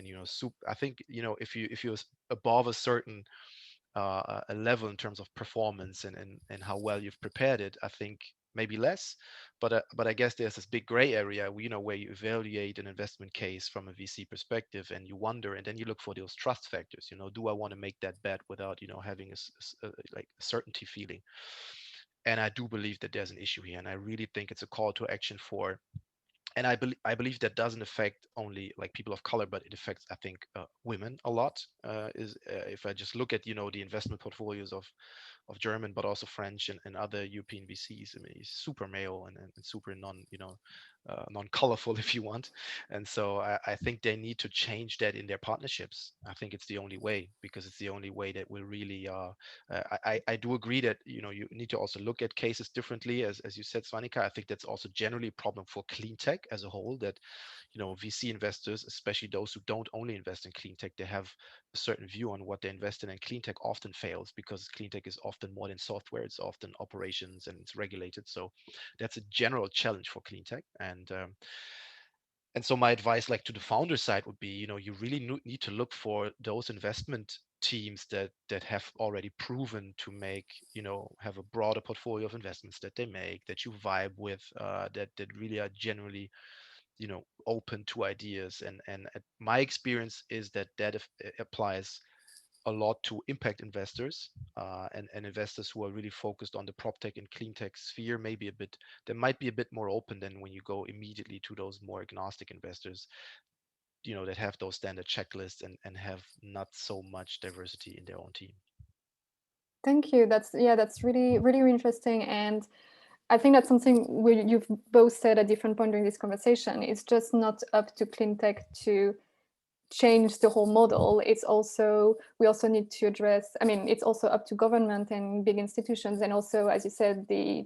I think if you're above a certain a level in terms of performance and how well you've prepared it, I think maybe less. But I guess there's this big gray area, where you evaluate an investment case from a VC perspective, and you wonder, and then you look for those trust factors. Do I want to make that bet without having like a certainty feeling? And I do believe that there's an issue here, and I really think it's a call to action for. And I believe that doesn't affect only like people of color, but it affects, I think, women a lot. Is If I just look at the investment portfolios of German, but also French and other European VCs. I mean, he's super male and super non-colorful, if you want. And so I think they need to change that in their partnerships. I think it's the only way, because it's the only way that will really. I do agree that you need to also look at cases differently, as you said, Svanika. I think that's also generally a problem for clean tech as a whole. That VC investors, especially those who don't only invest in clean tech, they have a certain view on what they invest in, and clean tech often fails because clean tech is often more than software. It's often operations and it's regulated. So that's a general challenge for clean tech. And so my advice, like to the founder side, would be you really need to look for those investment teams that have already proven to make have a broader portfolio of investments that they make, that you vibe with, that really are generally open to ideas. And my experience is that applies a lot to impact investors, and investors who are really focused on the prop tech and clean tech sphere. Maybe they might be a bit more open than when you go immediately to those more agnostic investors, that have those standard checklists and have not so much diversity in their own team. Thank you. That's really, really interesting. And I think that's something you've both said at different points during this conversation. It's just not up to cleantech to change the whole model. We also need to address, I mean, it's also up to government and big institutions, and also, as you said, the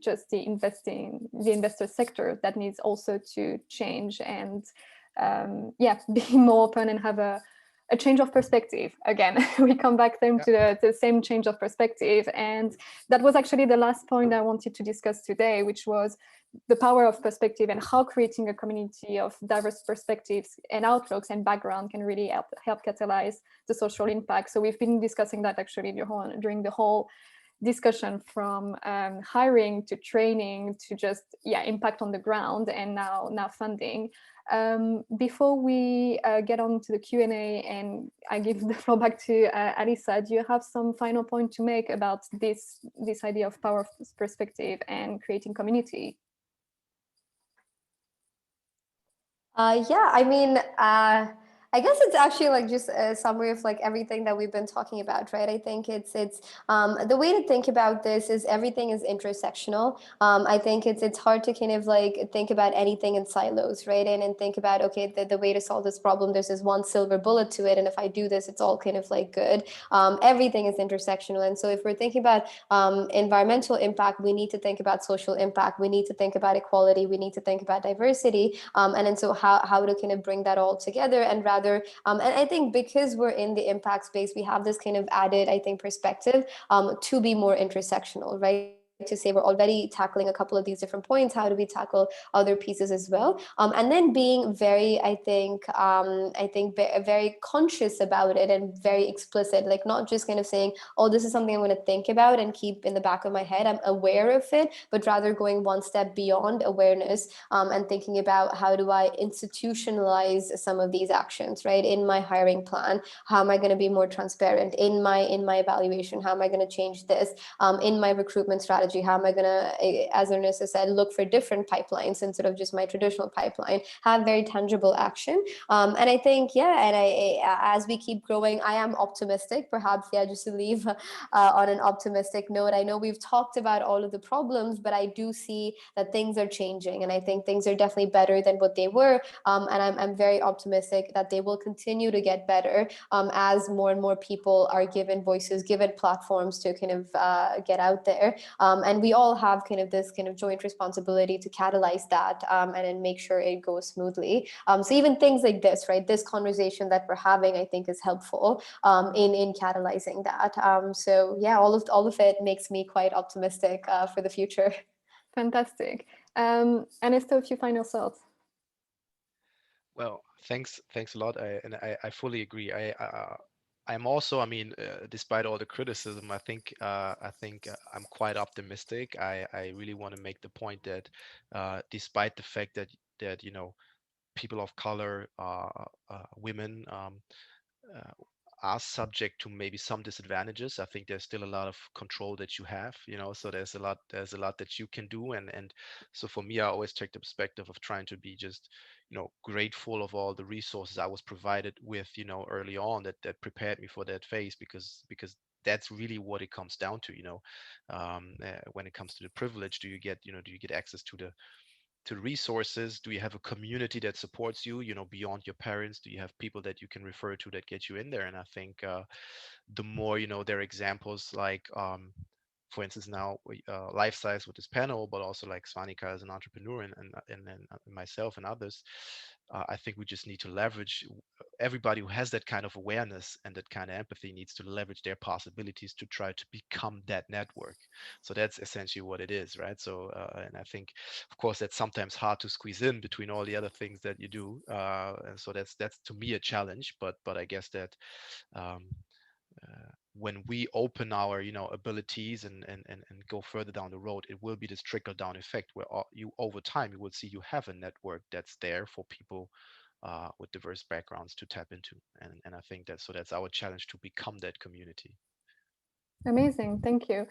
investor sector that needs also to change and be more open and have a change of perspective. Again, we come back then to the same change of perspective. And that was actually the last point I wanted to discuss today, which was the power of perspective and how creating a community of diverse perspectives and outlooks and background can really help catalyze the social impact. So we've been discussing that actually during the whole discussion, from hiring to training to just impact on the ground, and now funding. Before we get on to the Q&A and I give the floor back to Alisa, do you have some final point to make about this idea of power of perspective and creating community? Yeah, I mean, I guess it's actually like just a summary of like everything that we've been talking about, right? I think it's the way to think about this is everything is intersectional. I think it's hard to kind of like think about anything in silos, right? And think about, okay, the way to solve this problem, there's this one silver bullet to it, and if I do this, it's all kind of like good. Everything is intersectional, and so if we're thinking about environmental impact, we need to think about social impact. We need to think about equality. We need to think about diversity, and then so how to kind of bring that all together and rather. And I think because we're in the impact space, we have this kind of added, I think, perspective to be more intersectional, right? To say we're already tackling a couple of these different points, how do we tackle other pieces as well? And then being very, I think very conscious about it and very explicit, like not just kind of saying, oh, this is something I'm going to think about and keep in the back of my head. I'm aware of it, but rather going one step beyond awareness and thinking about how do I institutionalize some of these actions, right? In my hiring plan, how am I going to be more transparent in my evaluation? How am I going to change this in my recruitment strategy? How am I going to, as Ernesto said, look for different pipelines instead of just my traditional pipeline, have very tangible action. And I think, yeah, and as we keep growing, I am optimistic, perhaps, yeah, just to leave on an optimistic note. I know we've talked about all of the problems, but I do see that things are changing, and I think things are definitely better than what they were. And I'm very optimistic that they will continue to get better as more and more people are given voices, given platforms to kind of get out there. And we all have kind of this kind of joint responsibility to catalyze that and then make sure it goes smoothly. So even things like this, right? This conversation that we're having, I think, is helpful in catalyzing that. So yeah, all of it makes me quite optimistic for the future. Fantastic. Ernesto, a few final thoughts. Well, thanks a lot. I fully agree. I'm also, I mean, despite all the criticism, I think I'm quite optimistic. I really want to make the point that despite the fact that people of color, women, are subject to maybe some disadvantages, I think there's still a lot of control that you have, so there's a lot that you can do. And so for me, I always take the perspective of trying to be just, grateful of all the resources I was provided with, early on that prepared me for that phase, because that's really what it comes down to, when it comes to the privilege. Do you get access to the resources? Do you have a community that supports you, beyond your parents? Do you have people that you can refer to that get you in there? And I think the more, there are examples like, for instance, now Life Size with this panel, but also like Svanika as an entrepreneur, and then myself and others. I think we just need to leverage. Everybody who has that kind of awareness and that kind of empathy needs to leverage their possibilities to try to become that network. So that's essentially what it is, right? So, and I think, of course, that's sometimes hard to squeeze in between all the other things that you do, and so that's to me a challenge. But I guess that when we open our abilities and go further down the road, it will be this trickle down effect where you over time you will see you have a network that's there for people with diverse backgrounds to tap into, and I think that's our challenge, to become that community. Amazing, thank you.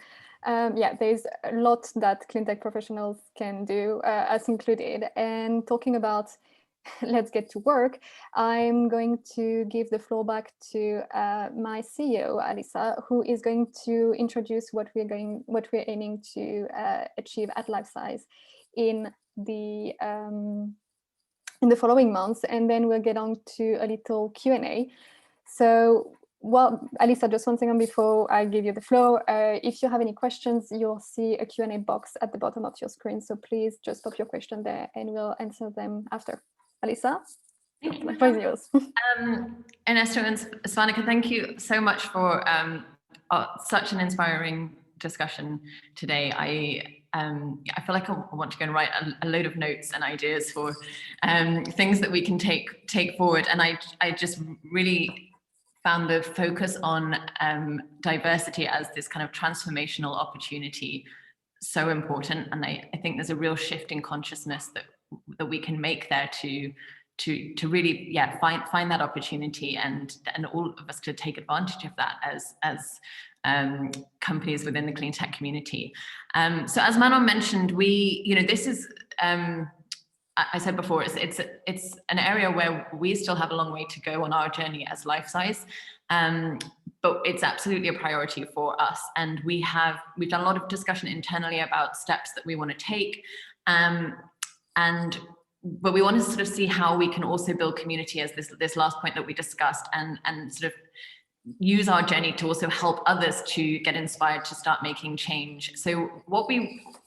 Yeah, there's a lot that Cleantech professionals can do, us included. And talking about let's get to work, I'm going to give the floor back to my CEO, Alisa, who is going to introduce what we're aiming to achieve at LifeSize in the following months, and then we'll get on to a little Q&A. So, well, Alisa, just one second before I give you the floor. If you have any questions, you'll see a Q&A box at the bottom of your screen. So please just pop your question there and we'll answer them after. Alisa, the floor is yours. Ernesto and Svanika, thank you so much for such an inspiring discussion today. I feel like I want to go and write a load of notes and ideas for things that we can take forward. And I just really found the focus on diversity as this kind of transformational opportunity so important. And I think there's a real shift in consciousness that we can make there to really, yeah, find that opportunity, and all of us to take advantage of that as companies within the clean tech community. So as Manon mentioned, this is I said before, it's an area where we still have a long way to go on our journey as Life Size, but it's absolutely a priority for us. And we've done a lot of discussion internally about steps that we want to take, but we want to sort of see how we can also build community, as this last point that we discussed, and sort of use our journey to also help others to get inspired to start making change. So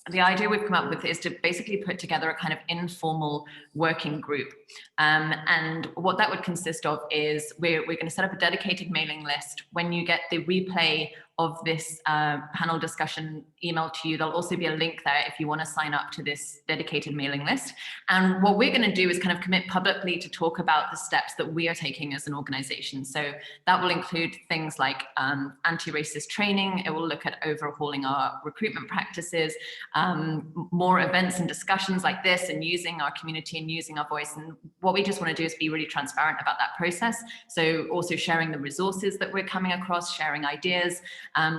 the idea we've come up with is to basically put together a kind of informal working group. And what that would consist of is we're going to set up a dedicated mailing list. When you get the replay of this panel discussion emailed to you, there'll also be a link there if you want to sign up to this dedicated mailing list. And what we're going to do is kind of commit publicly to talk about the steps that we are taking as an organization. So that will include things like anti-racist training. It will look at overhauling our recruitment practices, more events and discussions like this, and using our community and using our voice. And what we just want to do is be really transparent about that process. So also sharing the resources that we're coming across, sharing ideas.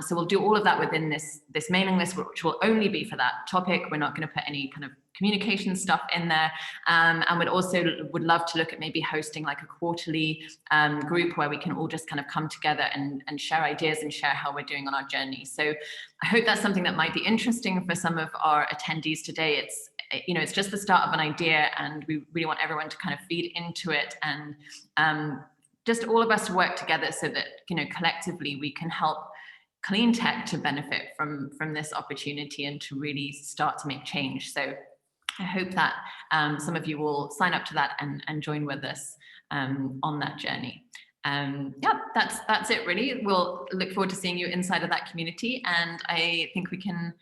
So we'll do all of that within this mailing list, which will only be for that topic. We're not going to put any kind of communication stuff in there, and would love to look at maybe hosting like a quarterly group where we can all just kind of come together and share ideas and share how we're doing on our journey. So I hope that's something that might be interesting for some of our attendees today. It's just the start of an idea, and we really want everyone to kind of feed into it, and just all of us to work together so that collectively we can help Cleantech to benefit from this opportunity and to really start to make change. So I hope that some of you will sign up to that and join with us on that journey. Yeah, that's it really. We'll look forward to seeing you inside of that community, and I think we can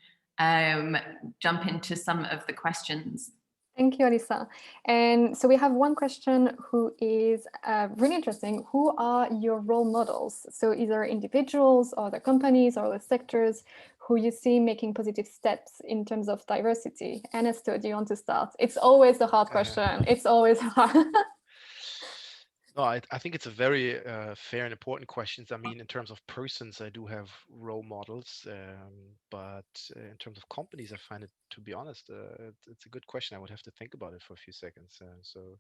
jump into some of the questions. Thank you, Alisa. And so we have one question who is really interesting. Who are your role models? So either individuals or the companies or the sectors who you see making positive steps in terms of diversity. Ernesto, do you want to start? It's always the hard question. It's always hard. No, I think it's a very fair and important question. I mean, in terms of persons, I do have role models, but in terms of companies, I find it, to be honest, it's a good question. I would have to think about it for a few seconds. So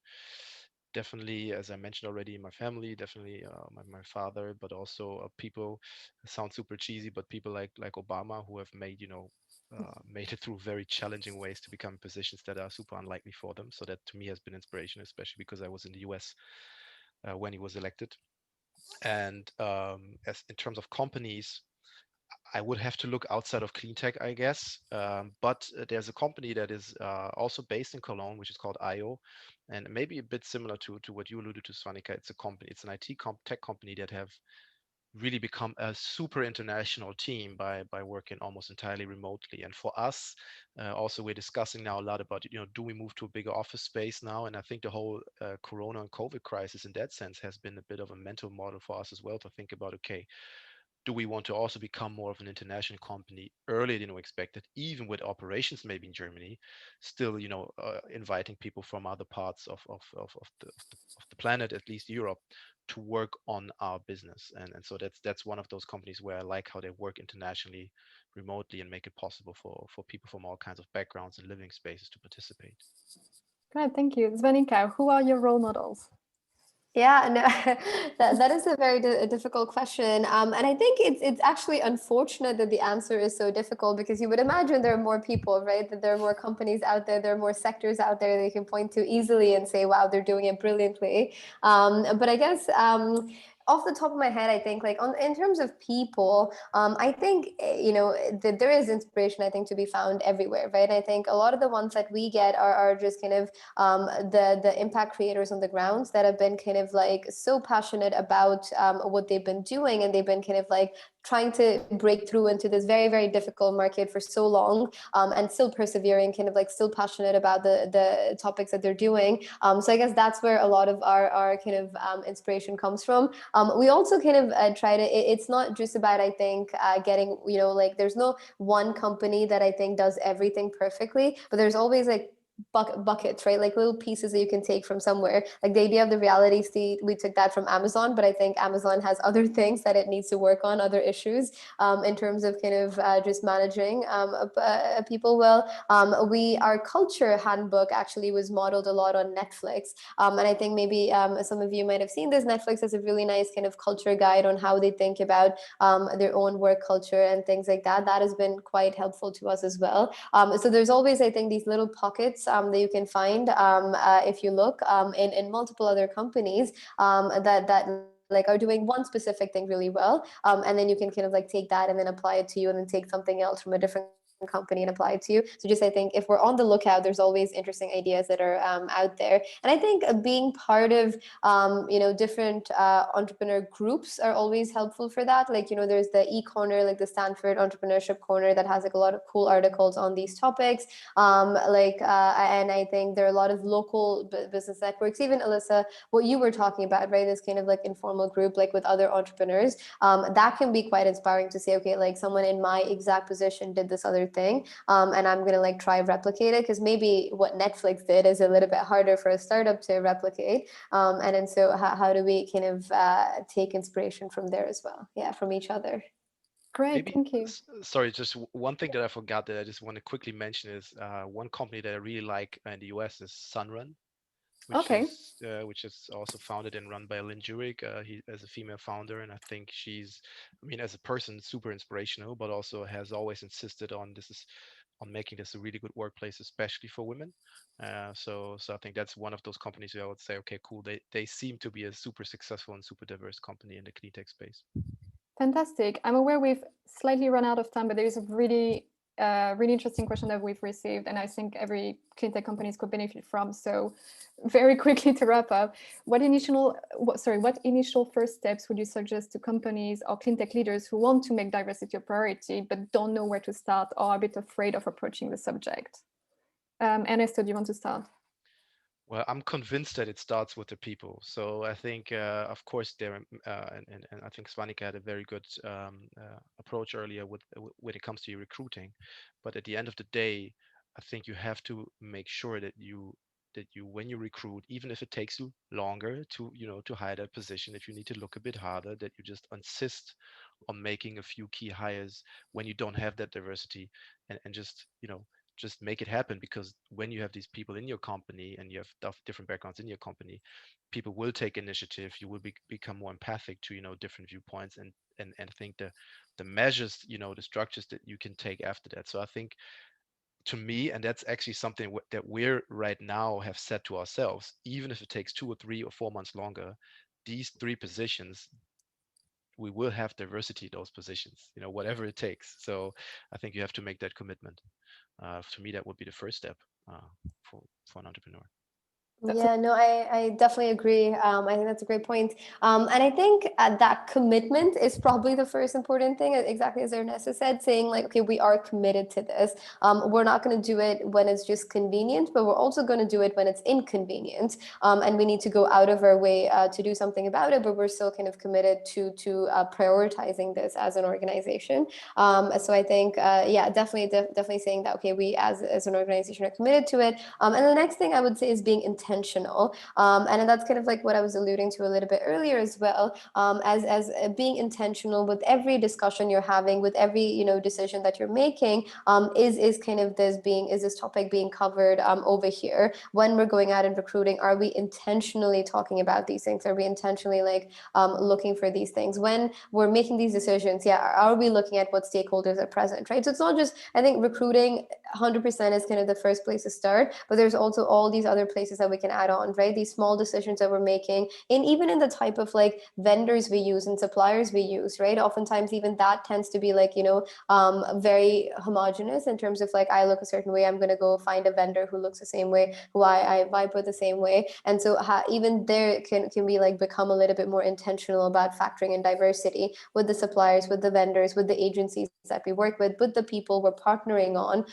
definitely, as I mentioned already, my family, definitely my father, but also people, sound super cheesy, but people like Obama, who have made, made it through very challenging ways to become positions that are super unlikely for them. So that to me has been inspiration, especially because I was in the US when he was elected. And as in terms of companies, I would have to look outside of Cleantech, I guess. But there's a company that is also based in Cologne, which is called IO, and maybe a bit similar to what you alluded to, Svanika. It's an IT tech company that have really become a super international team by working almost entirely remotely. And for us, also we're discussing now a lot about, do we move to a bigger office space now? And I think the whole Corona and COVID crisis in that sense has been a bit of a mental model for us as well to think about, okay, do we want to also become more of an international company earlier than we expected, even with operations maybe in Germany, still, inviting people from other parts of the planet, at least Europe, to work on our business. And so that's one of those companies where I like how they work internationally, remotely, and make it possible for people from all kinds of backgrounds and living spaces to participate. Great, thank you. Svanika, who are your role models? Yeah, no, that is a very difficult question. And I think it's actually unfortunate that the answer is so difficult, because you would imagine there are more people, right? That there are more companies out there, there are more sectors out there that you can point to easily and say, wow, they're doing it brilliantly. But I guess off the top of my head, I think in terms of people, I think, that there is inspiration, I think, to be found everywhere, right? I think a lot of the ones that we get are just kind of the impact creators on the ground that have been kind of so passionate about what they've been doing, and they've been kind of trying to break through into this very, very difficult market for so long, and still persevering, kind of still passionate about the topics that they're doing. So I guess that's where a lot of our kind of inspiration comes from. We also kind of try to, it's not just about, I think, getting, there's no one company that I think does everything perfectly, but there's always buckets, right? Like little pieces that you can take from somewhere. Like the idea of the reality seat, we took that from Amazon, but I think Amazon has other things that it needs to work on, other issues in terms of kind of just managing people well. Our culture handbook actually was modeled a lot on Netflix. And I think maybe some of you might have seen this. Netflix has a really nice kind of culture guide on how they think about their own work culture and things like that. That has been quite helpful to us as well. So there's always, I think, these little pockets that you can find if you look in multiple other companies that like are doing one specific thing really well. And then you can kind of like take that and then apply it to you, and then take something else from a different company and apply it to you. So just, I think if we're on the lookout, there's always interesting ideas that are out there. And I think being part of different entrepreneur groups are always helpful for that. Like, there's the e-corner, like the Stanford Entrepreneurship Corner, that has like a lot of cool articles on these topics. And I think there are a lot of local business networks. Even Alyssa, what you were talking about, right? This kind of like informal group, like with other entrepreneurs, that can be quite inspiring to say, okay, like someone in my exact position did this other thing, and I'm going to like try replicate it, because maybe what Netflix did is a little bit harder for a startup to replicate. And then so how do we kind of take inspiration from there as well? Yeah, from each other. Great, Maybe, thank you. sorry, just one thing that I forgot that I just want to quickly mention is one company that I really like in the US is Sunrun, which is also founded and run by Lynn Jurek. He as a female founder, and I think she's, I mean, as a person, super inspirational, but also has always insisted on making this a really good workplace, especially for women. So I think that's one of those companies where I would say, okay, cool. They seem to be a super successful and super diverse company in the clean tech space. Fantastic. I'm aware we've slightly run out of time, but there is a really interesting question that we've received, and I think every clean tech companies could benefit from. So very quickly to wrap up, what initial first steps would you suggest to companies or clean tech leaders who want to make diversity a priority, but don't know where to start or are a bit afraid of approaching the subject? Ernesto, do you want to start? Well, I'm convinced that it starts with the people. So I think, of course, there, and I think Svanika had a very good approach earlier when it comes to your recruiting. But at the end of the day, I think you have to make sure that when you recruit, even if it takes you longer to hire that position, if you need to look a bit harder, that you just insist on making a few key hires when you don't have that diversity, and just make it happen. Because when you have these people in your company and you have different backgrounds in your company, people will take initiative. You will become more empathic to different viewpoints, and I think the measures, the structures that you can take after that. So I think, to me, and that's actually something that we're right now have said to ourselves, even if it takes 2 or 3 or 4 months longer, these 3 positions, we will have diversity in those positions, whatever it takes. So I think you have to make that commitment. To me, that would be the first step for an entrepreneur. Yeah, no, I definitely agree. I think that's a great point. And I think that commitment is probably the first important thing, exactly as Ernesto said, saying like, okay, we are committed to this. We're not going to do it when it's just convenient, but we're also going to do it when it's inconvenient. And we need to go out of our way to do something about it, but we're still kind of committed to prioritizing this as an organization. So I think, yeah, definitely saying that, okay, we as an organization are committed to it. And the next thing I would say is being intentional. And that's kind of like what I was alluding to a little bit earlier as well, as being intentional with every discussion you're having, with every decision that you're making, is kind of this topic being covered over here when we're going out and recruiting? Are we intentionally talking about these things? Are we intentionally like looking for these things when we're making these decisions? Yeah, are we looking at what stakeholders are present, right? So it's not just, I think recruiting 100% is kind of the first place to start, but there's also all these other places that we can add on, right? These small decisions that we're making, and even in the type of like vendors we use and suppliers we use, right? Oftentimes even that tends to be like, very homogenous in terms of like, I look a certain way, I'm going to go find a vendor who looks the same way, who I vibe with the same way. And so even there can be like become a little bit more intentional about factoring in diversity with the suppliers, with the vendors, with the agencies that we work with the people we're partnering on,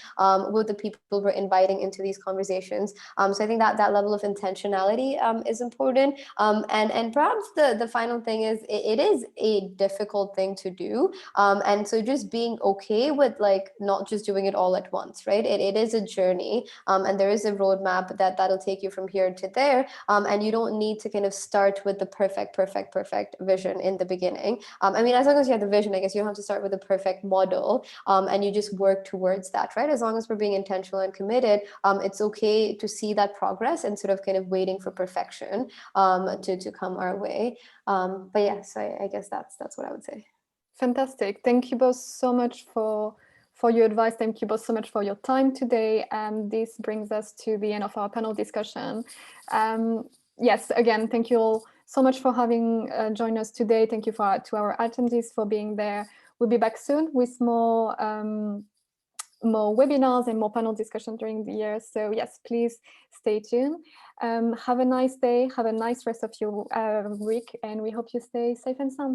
with the people we're inviting into these conversations. So I think that level of intentionality is important. And perhaps the final thing is it is a difficult thing to do. And so just being okay with like not just doing it all at once, right? It is a journey, and there is a roadmap that'll take you from here to there. And you don't need to kind of start with the perfect vision in the beginning. I mean, as long as you have the vision, I guess you don't have to start with the perfect model, and you just work towards that, right? As long as we're being intentional and committed, it's okay to see that progress and sort of kind of waiting for perfection to come our way. But yeah, so I guess that's what I would say. Fantastic. Thank you both so much for your advice. Thank you both so much for your time today. And this brings us to the end of our panel discussion. Yes, again, thank you all so much for having joined us today. Thank you to our attendees for being there. We'll be back soon with more webinars and more panel discussion during the year. So yes, please stay tuned. Have a nice day. Have a nice rest of your week. And we hope you stay safe and sound.